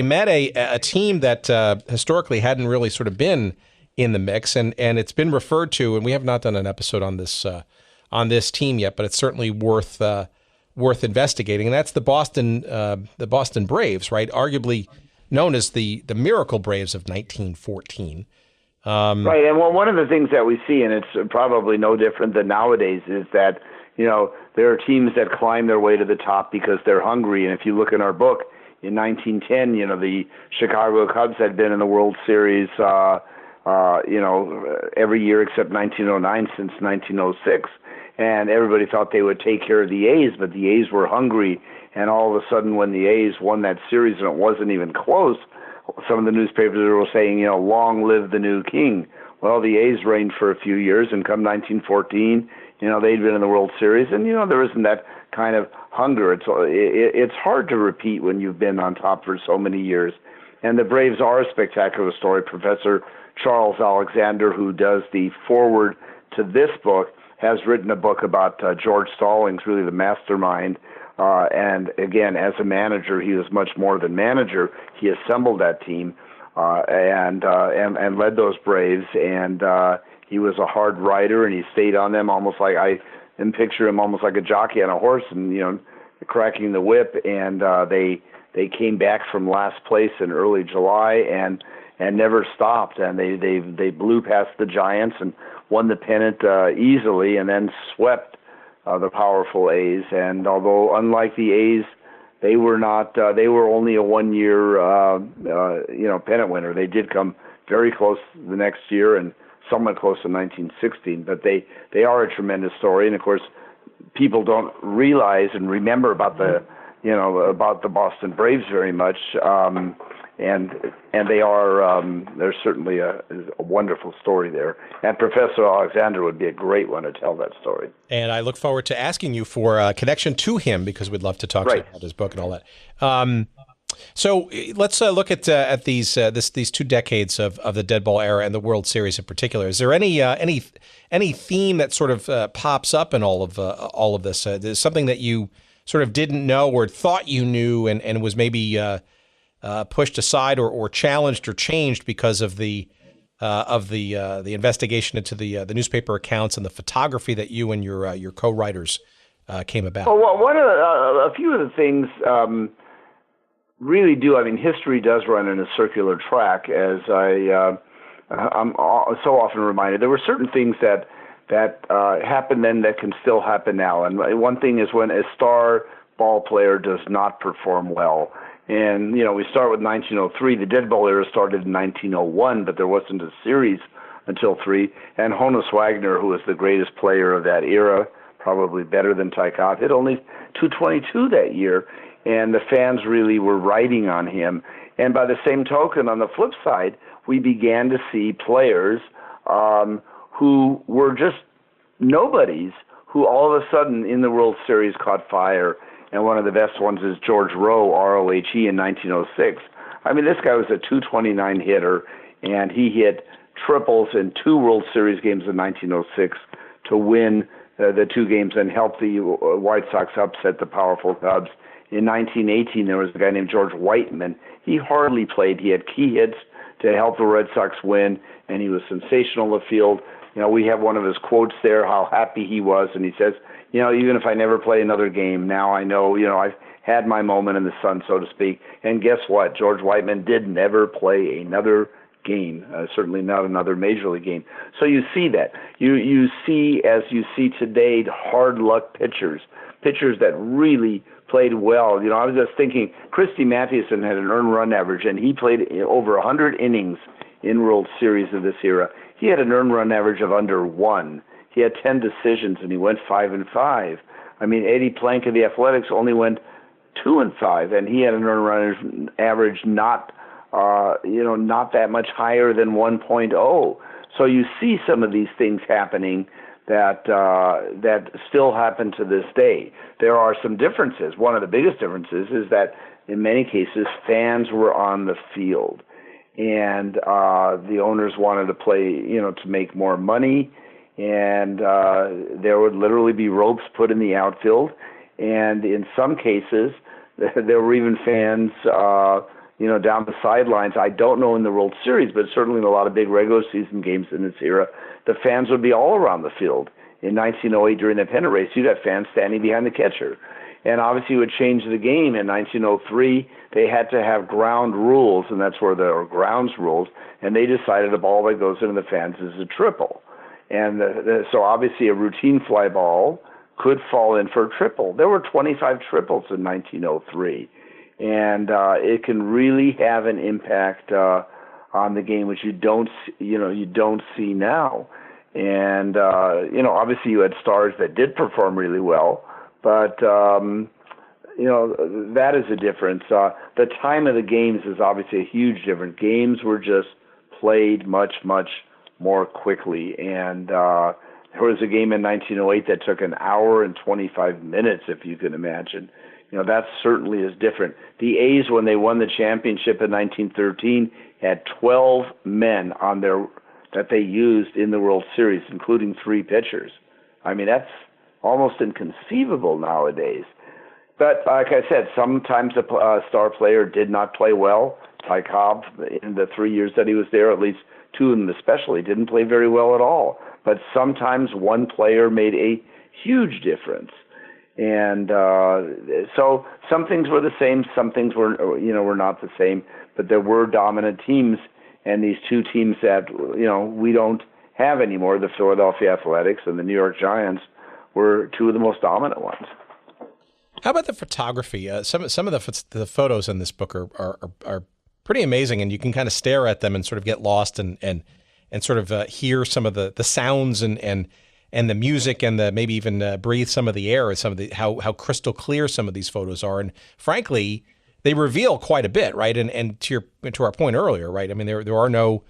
met a team that historically hadn't really sort of been in the mix, and it's been referred to, and we have not done an episode on this team yet, but it's certainly worth investigating, and that's the Boston Braves, right? Arguably known as the Miracle Braves of 1914. Right, and one of the things that we see, and it's probably no different than nowadays, is that there are teams that climb their way to the top because they're hungry. And if you look in our book, in 1910, the Chicago Cubs had been in the World Series, every year except 1909 since 1906. And everybody thought they would take care of the A's, but the A's were hungry. And all of a sudden, when the A's won that series, and it wasn't even close, some of the newspapers were saying, long live the new king. Well, the A's reigned for a few years, and come 1914, they'd been in the World Series, and, there isn't that kind of hunger. It's hard to repeat when you've been on top for so many years. And the Braves are a spectacular story. Professor Charles Alexander, who does the foreword to this book, has written a book about George Stallings, really the mastermind. And again, as a manager, he was much more than manager. He assembled that team and led those Braves. And he was a hard rider, and he stayed on them almost like I picture him almost like a jockey on a horse, and cracking the whip. And they came back from last place in early July and never stopped. And they blew past the Giants and won the pennant easily, and then swept the powerful A's. And although unlike the A's, they were not, they were only a 1-year, pennant winner. They did come very close the next year and somewhat close in 1916, but they are a tremendous story. And of course, people don't realize and remember about the Boston Braves very much. And they are, there's certainly a wonderful story there. And Professor Alexander would be a great one to tell that story. And I look forward to asking you for a connection to him, because we'd love to talk to you about his book and all that. So let's look at these 2 decades of the Deadball Era and the World Series in particular. Is there any theme that sort of pops up in all of this? There's something that you sort of didn't know or thought you knew and was maybe pushed aside or challenged or changed because of the investigation into the newspaper accounts and the photography that you and your co-writers came about? Well, a few of the things really do. I mean, history does run in a circular track, as I'm so often reminded. There were certain things that happened then that can still happen now. And one thing is when a star ball player does not perform well. And, we start with 1903. The Deadball Era started in 1901, but there wasn't a series until 3. And Honus Wagner, who was the greatest player of that era, probably better than Tykov, hit only .222 that year. And the fans really were riding on him. And by the same token, on the flip side, we began to see players who were just nobodies, who all of a sudden in the World Series caught fire. And one of the best ones is George Rowe, R-O-H-E, in 1906. I mean, this guy was a .229 hitter, and he hit triples in 2 World Series games in 1906 to win the 2 games and help the White Sox upset the powerful Cubs. In 1918, there was a guy named George Whiteman. He hardly played. He had key hits to help the Red Sox win, and he was sensational in the field. You know, we have one of his quotes there, how happy he was, and he says, you know, even if I never play another game, now I know, you know, I've had my moment in the sun, so to speak. And guess what? George Whiteman did never play another game, certainly not another major league game. So you see that. You see, as you see today, hard luck pitchers that really played well. You know, I was just thinking, Christy Mathewson had an earned run average, and he played over 100 innings in World Series of this era. He had an earned run average of under 1. He had 10 decisions, and he went 5-5. I mean, Eddie Plank of the Athletics only went 2-5, and he had an earned run average not that much higher than 1.0. So you see some of these things happening that still happen to this day. There are some differences. One of the biggest differences is that in many cases fans were on the field, and the owners wanted to play, you know, to make more money, and there would literally be ropes put in the outfield, and in some cases there were even fans down the sidelines. I don't know in the World Series, but certainly in a lot of big regular season games in this era, the fans would be all around the field. In 1908, during the pennant race, you'd have fans standing behind the catcher. And obviously it would change the game. In 1903, they had to have ground rules, and that's where there were grounds rules, and they decided a ball that goes into the fans is a triple. And so obviously a routine fly ball could fall in for a triple. There were 25 triples in 1903. And it can really have an impact on the game, which you don't see now. And obviously you had stars that did perform really well, but that is a difference. The time of the games is obviously a huge difference. Games were just played much, much more quickly, and there was a game in 1908 that took an hour and 25 minutes, if you can imagine. You know, that certainly is different. The A's, when they won the championship in 1913, had 12 men on that they used in the World Series, including 3 pitchers. I mean, that's almost inconceivable nowadays. But like I said, sometimes a star player did not play well. Ty Cobb, in the 3 years that he was there, at least 2 of them especially, didn't play very well at all. But sometimes one player made a huge difference. And so some things were the same, some things were not the same, but there were dominant teams, and these 2 teams that, we don't have anymore, the Philadelphia Athletics and the New York Giants, were 2 of the most dominant ones. How about the photography? Some of the photos in this book are pretty amazing, and you can kind of stare at them and sort of get lost and sort of hear some of the sounds and the music and maybe even breathe some of the air, some of the how crystal clear some of these photos are, and frankly, they reveal quite a bit, right? And to our point earlier, right? I mean, there are no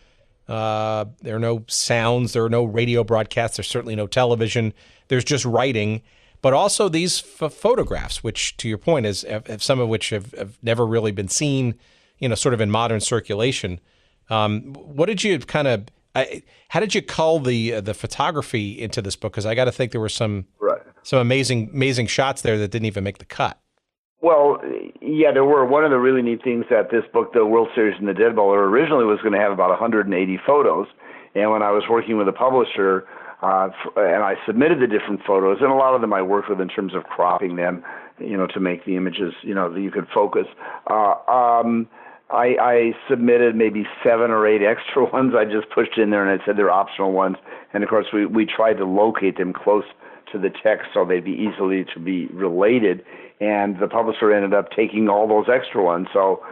sounds, there are no radio broadcasts, there's certainly no television, there's just writing, but also these photographs, which to your point is some of which have never really been seen, sort of in modern circulation. What did you how did you cull the photography into this book? Because I got to think there were some amazing shots there that didn't even make the cut. Well, yeah, there were. One of the really neat things that this book, the World Series and the Deadball Era, originally was going to have about 180 photos. And when I was working with a publisher, and I submitted the different photos, and a lot of them I worked with in terms of cropping them, to make the images, that you could focus. I submitted maybe 7 or 8 extra ones. I just pushed in there and I said they're optional ones. And of course, we tried to locate them close to the text so they'd be easily to be related. And the publisher ended up taking all those extra ones. So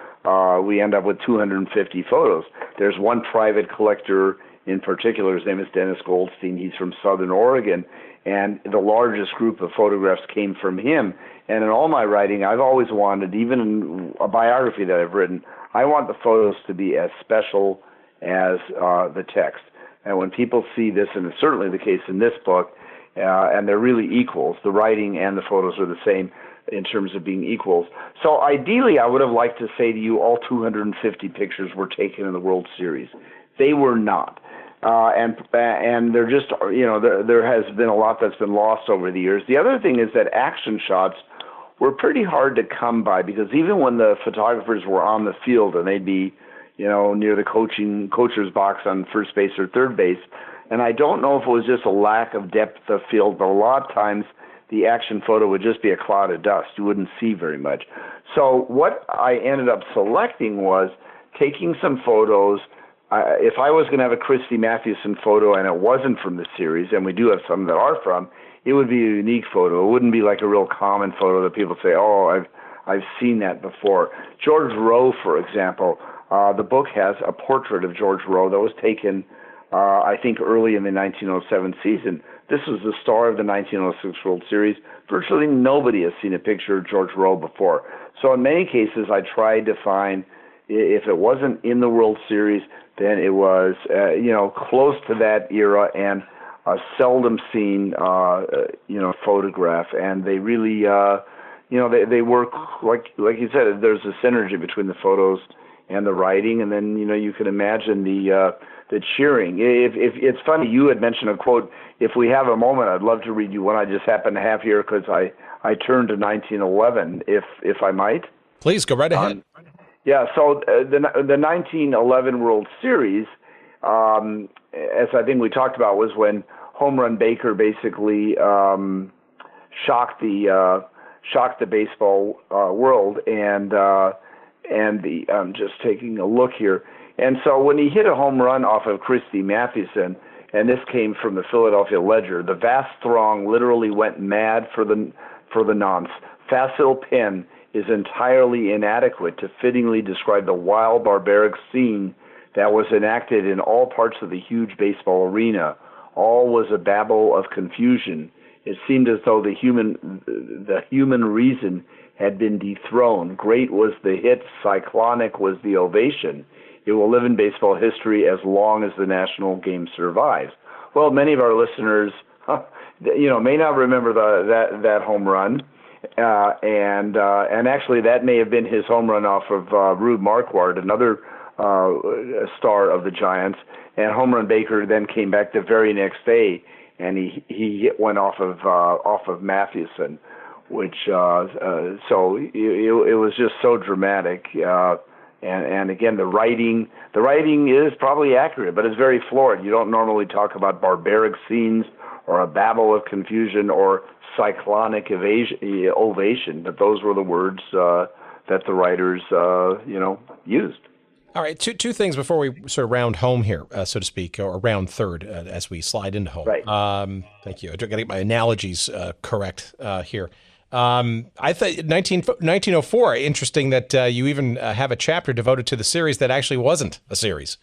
we end up with 250 photos. There's one private collector in particular. His name is Dennis Goldstein. He's from Southern Oregon. And the largest group of photographs came from him. And in all my writing, I've always wanted, even in a biography that I've written, I want the photos to be as special as the text. And when people see this, and it's certainly the case in this book, and they're really equals, the writing and the photos are the same in terms of being equals. So ideally, I would have liked to say to you all 250 pictures were taken in the World Series. They were not. And they're just, there has been a lot that's been lost over the years. The other thing is that action shots were pretty hard to come by, because even when the photographers were on the field and they'd be, near the coacher's box on first base or third base, and I don't know if it was just a lack of depth of field, but a lot of times the action photo would just be a cloud of dust. You wouldn't see very much. So what I ended up selecting was taking some photos. If I was going to have a Christy Mathewson photo and it wasn't from the series, and we do have some that are from, it would be a unique photo. It wouldn't be like a real common photo that people say, oh, I've seen that before. George Rowe, for example, the book has a portrait of George Rowe that was taken, I think, early in the 1907 season. This was the star of the 1906 World Series. Virtually nobody has seen a picture of George Rowe before. So in many cases, I tried to find, if it wasn't in the World Series, then it was, close to that era and a seldom seen, photograph. And they really, they work, like you said, there's a synergy between the photos and the writing. And then, you can imagine the cheering. If it's funny, you had mentioned a quote. If we have a moment, I'd love to read you one I just happen to have here, because I turned to 1911, if I might. Please go right ahead. So the 1911 World Series, as I think we talked about, was when Home Run Baker basically shocked the baseball world, and I'm just taking a look here. And so when he hit a home run off of Christy Mathewson, and this came from the Philadelphia Ledger, the vast throng literally went mad for the nonce. Facile pen is entirely inadequate to fittingly describe the wild, barbaric scene that was enacted in all parts of the huge baseball arena. All was a babel of confusion. It seemed as though the human reason had been dethroned. Great was the hit, cyclonic was the ovation. It will live in baseball history as long as the national game survives. Well, many of our listeners, may not remember that home run, and actually that may have been his home run off of Rube Marquardt, another star of the Giants. And Home Run Baker then came back the very next day, and he hit one off of Mathewson, which so it was just so dramatic. And again, the writing is probably accurate, but it's very florid. You don't normally talk about barbaric scenes or a babble of confusion or cyclonic ovation, but those were the words that the writers, used. All right, two things before we sort of round home here, so to speak, or round third as we slide into home. Right. Thank you. I got to get my analogies correct here. I thought 1904, interesting that you even have a chapter devoted to the series that actually wasn't a series.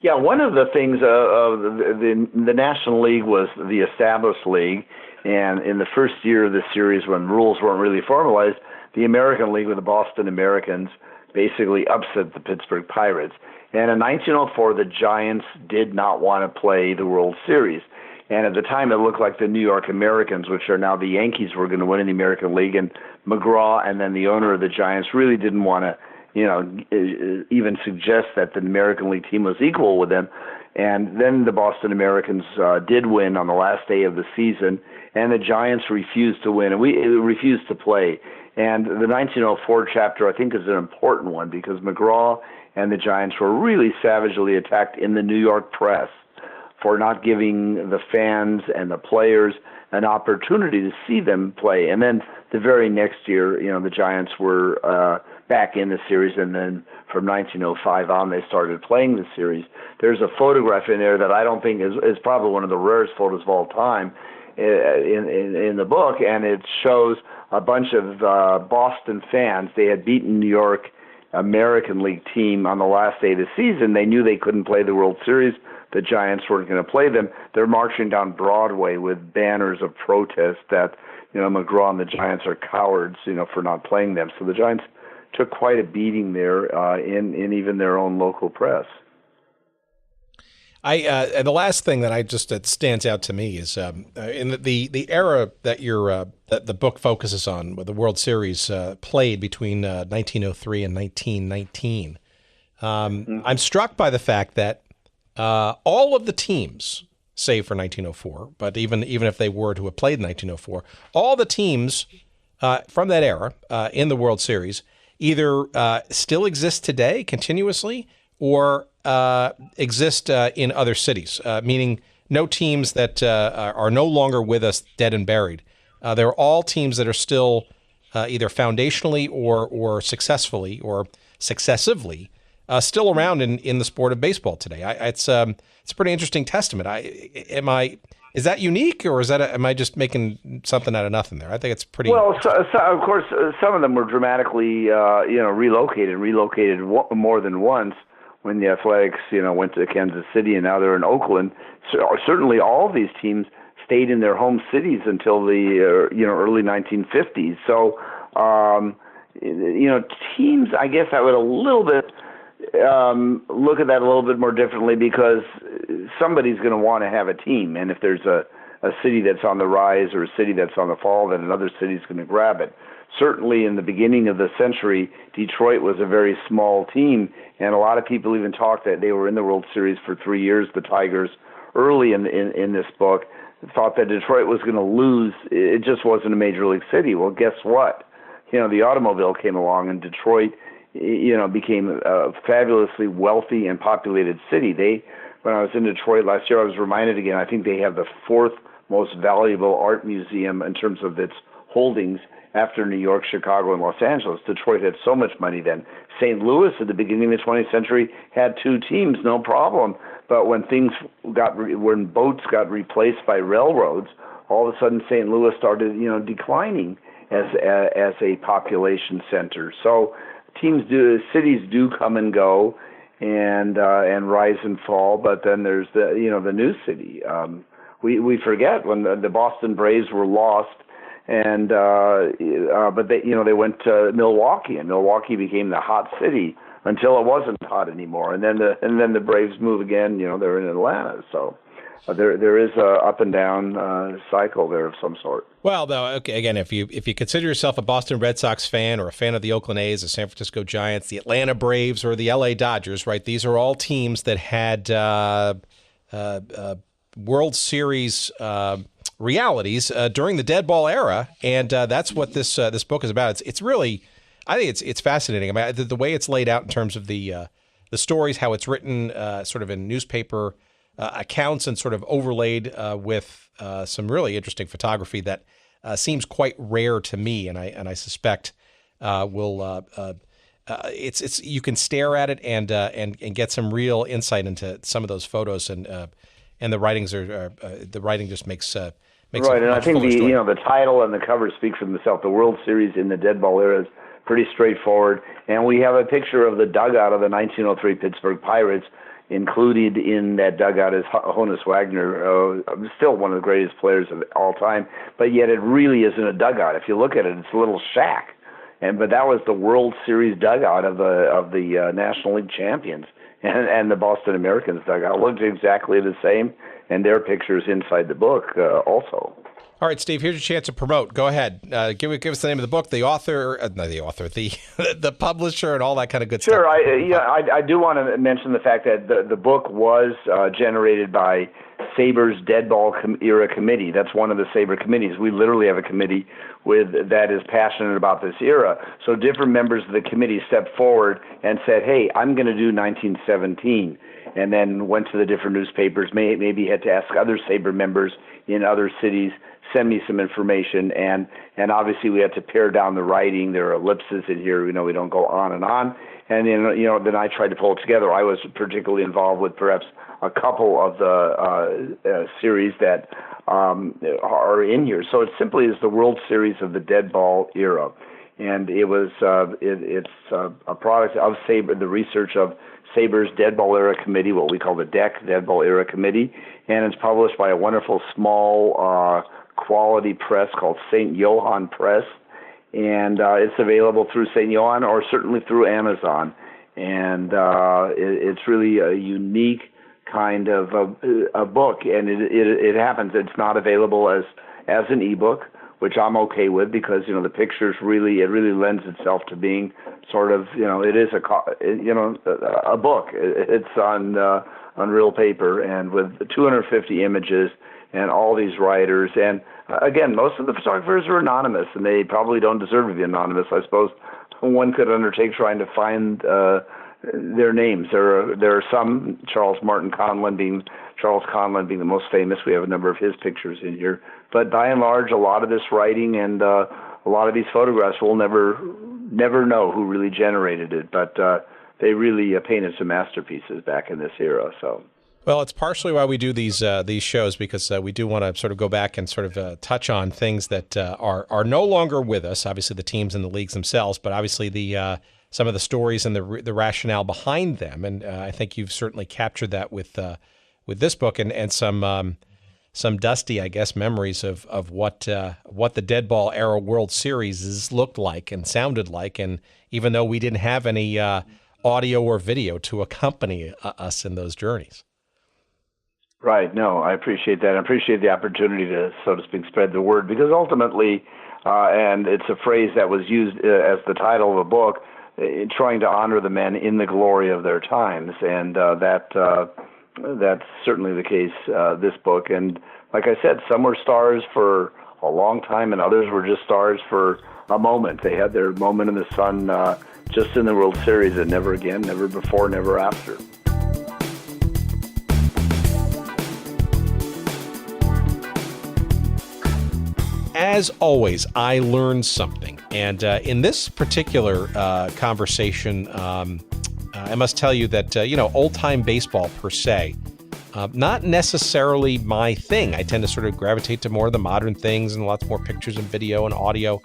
Yeah, one of the things the National League was the established league, and in the first year of the series when rules weren't really formalized, the American League with the Boston Americans basically upset the Pittsburgh Pirates. And in 1904, the Giants did not want to play the World Series. And at the time, it looked like the New York Americans, which are now the Yankees, were going to win in the American League. And McGraw and then the owner of the Giants really didn't want to, even suggest that the American League team was equal with them. And then the Boston Americans did win on the last day of the season, and the Giants refused to win, and we refused to play. And the 1904 chapter, I think, is an important one because McGraw and the Giants were really savagely attacked in the New York press for not giving the fans and the players an opportunity to see them play. And then the very next year, the Giants were back in the series, and then from 1905 on, they started playing the series. There's a photograph in there that I don't think is probably one of the rarest photos of all time in the book, and it shows a bunch of Boston fans. They had beaten New York American League team on the last day of the season. They knew they couldn't play the World Series. The Giants weren't going to play them. They're marching down Broadway with banners of protest that, McGraw and the Giants are cowards, for not playing them. So the Giants took quite a beating there in even their own local press. And the last thing that stands out to me is in the era that that the book focuses on, where the World Series played between 1903 and 1919. I'm struck by the fact that all of the teams, save for 1904, but even if they were to have played in 1904, all the teams from that era in the World Series either still exist today continuously or exist in other cities, meaning no teams that are no longer with us, dead and buried. They're all teams that are still either foundationally or successfully or successively still around in the sport of baseball today. It's a pretty interesting testament. Is that unique, or am I just making something out of nothing there? I think it's pretty. Well, so, of course, some of them were dramatically, relocated more than once. When the Athletics, went to Kansas City, and now they're in Oakland. So certainly, all of these teams stayed in their home cities until the early 1950s. So, teams, I guess I would a little bit look at that a little bit more differently, because somebody's going to want to have a team, and if there's a city that's on the rise or a city that's on the fall, then another city's going to grab it. Certainly in the beginning of the century, Detroit was a very small team, and a lot of people even talked that they were in the World Series for 3 years. The Tigers, early in this book, thought that Detroit was going to lose. It just wasn't a major league city. Well, guess what? The automobile came along, and Detroit, became a fabulously wealthy and populated city. When I was in Detroit last year, I was reminded again, I think they have the fourth most valuable art museum in terms of its holdings after New York, Chicago, and Los Angeles. Detroit had so much money then. St. Louis at the beginning of the 20th century had two teams, no problem. But when when boats got replaced by railroads, all of a sudden St. Louis started, declining as a population center. So cities do come and go, and rise and fall. But then there's the new city. We forget when the Boston Braves were lost. And but they went to Milwaukee, and Milwaukee became the hot city until it wasn't hot anymore. And then the Braves move again. They're in Atlanta. So there is a up and down cycle there of some sort. Well, though, okay, again, if you consider yourself a Boston Red Sox fan or a fan of the Oakland A's, the San Francisco Giants, the Atlanta Braves, or the LA Dodgers, right? These are all teams that had World Series realities during the Deadball Era, and that's what this book is about. It's really, I think it's fascinating. I mean, the way it's laid out in terms of the stories, how it's written, sort of in newspaper accounts, and sort of overlaid with some really interesting photography that seems quite rare to me, and I suspect will. It's you can stare at it and get some real insight into some of those photos, and the writings the writing just makes right, and I think the title and the cover speak for themselves. The World Series in the Deadball Era is pretty straightforward, and we have a picture of the dugout of the 1903 Pittsburgh Pirates. Included in that dugout is Honus Wagner, still one of the greatest players of all time, but yet it really isn't a dugout. If you look at it, it's a little shack, but that was the World Series dugout of the National League champions. And the Boston Americans dugout looked exactly the same, and their pictures inside the book also. All right, Steve, here's your chance to promote. Go ahead. Give us the name of the book, the author, the publisher, and all that kind of good stuff. Sure. I do want to mention the fact that the book was generated by SABR's Deadball Era Committee. That's one of the SABR committees. We literally have a committee that is passionate about this era. So different members of the committee stepped forward and said, hey, I'm going to do 1917, and then went to the different newspapers, maybe had to ask other SABR members in other cities, send me some information, and obviously we had to pare down the writing. There are ellipses in here, we don't go on. And then I tried to pull it together. I was particularly involved with perhaps a couple of the series that are in here. So it simply is the World Series of the Deadball Era, and it was it's a product of SABR, the research of SABR's Deadball Era Committee, what we call the DEC, Deadball Era Committee, and it's published by a wonderful small quality press called St. Johann Press, and it's available through St. Johann or certainly through Amazon. And it's really a unique kind of a book, and it happens. It's not available as an ebook, which I'm okay with, because the pictures really lends itself to being sort of it is a book. It's on real paper and with 250 images and all these writers. And again, most of the photographers are anonymous, and they probably don't deserve to be anonymous. I suppose one could undertake trying to find their names. There are some, Charles Conlon being the most famous. We have a number of his pictures in here. But by and large, a lot of this writing and a lot of these photographs, we'll never know who really generated it. But they really painted some masterpieces back in this era. So. Well, it's partially why we do these shows, because we do want to sort of go back and sort of touch on things that are no longer with us. Obviously, the teams and the leagues themselves, but obviously the some of the stories and the rationale behind them. And I think you've certainly captured that with this book and some dusty, I guess, memories of what the Deadball Era World Series looked like and sounded like. And even though we didn't have any audio or video to accompany us in those journeys. Right. No, I appreciate that. I appreciate the opportunity to, so to speak, spread the word, because ultimately, and it's a phrase that was used as the title of a book, trying to honor the men in the glory of their times. And that's certainly the case, this book. And like I said, some were stars for a long time, and others were just stars for a moment. They had their moment in the sun just in the World Series, and never again, never before, never after. As always, I learned something. And in this particular conversation, I must tell you that, old-time baseball per se, not necessarily my thing. I tend to sort of gravitate to more of the modern things and lots more pictures and video and audio.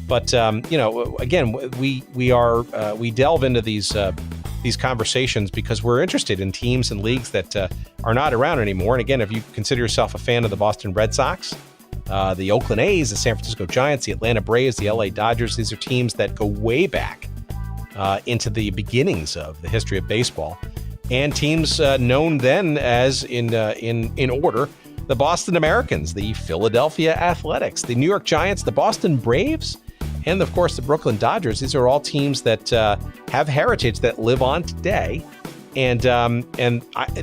But, again, we delve into these conversations because we're interested in teams and leagues that are not around anymore. And again, if you consider yourself a fan of the Boston Red Sox, the Oakland A's, the San Francisco Giants, the Atlanta Braves, the LA Dodgers, these are teams that go way back into the beginnings of the history of baseball, and teams known then as, in order, the Boston Americans, the Philadelphia Athletics, the New York Giants, the Boston Braves, and of course the Brooklyn Dodgers. These are all teams that have heritage that live on today. And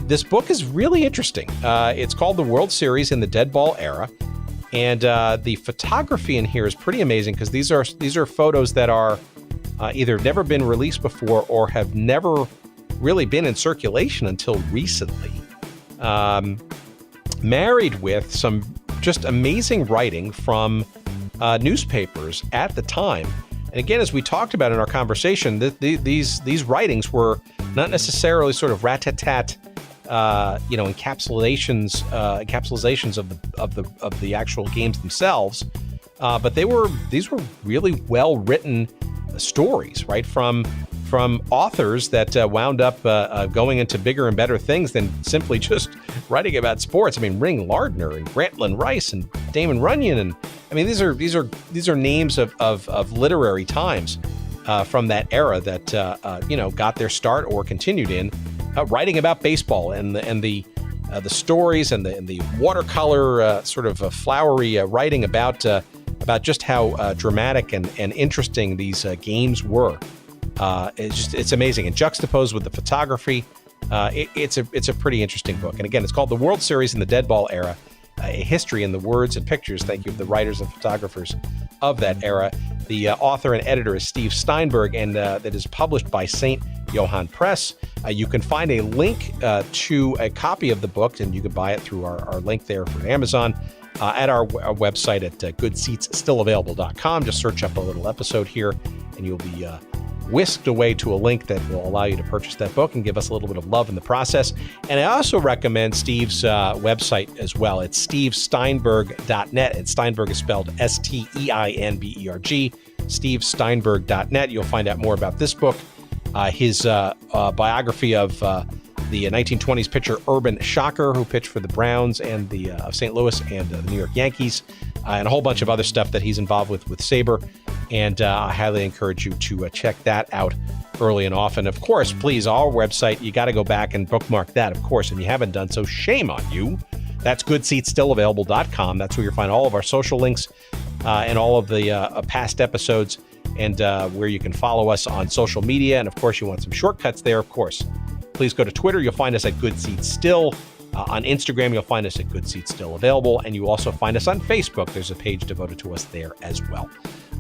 this book is really interesting. It's called The World Series in the Deadball Era. And the photography in here is pretty amazing, because these are photos that are either never been released before or have never really been in circulation until recently. Married with some just amazing writing from newspapers at the time. And again, as we talked about in our conversation, these writings were not necessarily sort of rat-tat-tat encapsulations of the actual games themselves, but these were really well written stories, right, from authors that wound up going into bigger and better things than simply just writing about sports. I mean, Ring Lardner and Grantland Rice and Damon Runyon, and I mean these are names of literary times from that era that got their start or continued in writing about baseball and the stories and the watercolor sort of flowery writing about just how dramatic and interesting these games were. It's amazing, and juxtaposed with the photography, it's a pretty interesting book. And again, it's called The World Series in the Deadball Era: A History in the Words and Pictures. Thank you to the writers and photographers of that era. The author and editor is Steve Steinberg, and that is published by St. Johann Press. You can find a link to a copy of the book, and you can buy it through our link there for Amazon at our website at goodseatsstillavailable.com. Just search up a little episode here, and you'll be whisked away to a link that will allow you to purchase that book and give us a little bit of love in the process. And I also recommend Steve's website as well. It's stevesteinberg.net, and Steinberg is spelled Steinberg, stevesteinberg.net. You'll find out more about this book, his biography of the 1920s pitcher Urban Shocker, who pitched for the Browns and of St. Louis and the New York Yankees, and a whole bunch of other stuff that he's involved with SABR. And I highly encourage you to check that out early and often. Of course, please, our website, you got to go back and bookmark that, of course, and you haven't done so, shame on you. That's goodseatsstillavailable.com. That's where you'll find all of our social links and all of the past episodes, and where you can follow us on social media. And of course, you want some shortcuts there, of course. Please go to Twitter. You'll find us at Good Seats Still. On Instagram, you'll find us at Good Seats Still Available. And you also find us on Facebook. There's a page devoted to us there as well.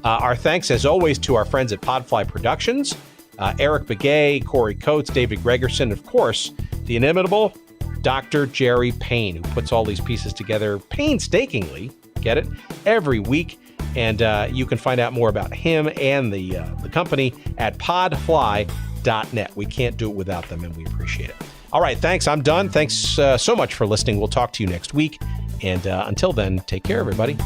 Our thanks, as always, to our friends at Podfly Productions, Eric Begay, Corey Coates, David Gregerson, of course, the inimitable Dr. Jerry Payne, who puts all these pieces together painstakingly, get it, every week. And you can find out more about him and the company at podfly.net. We can't do it without them, and we appreciate it. All right, thanks. I'm done. Thanks so much for listening. We'll talk to you next week. And until then, take care, everybody.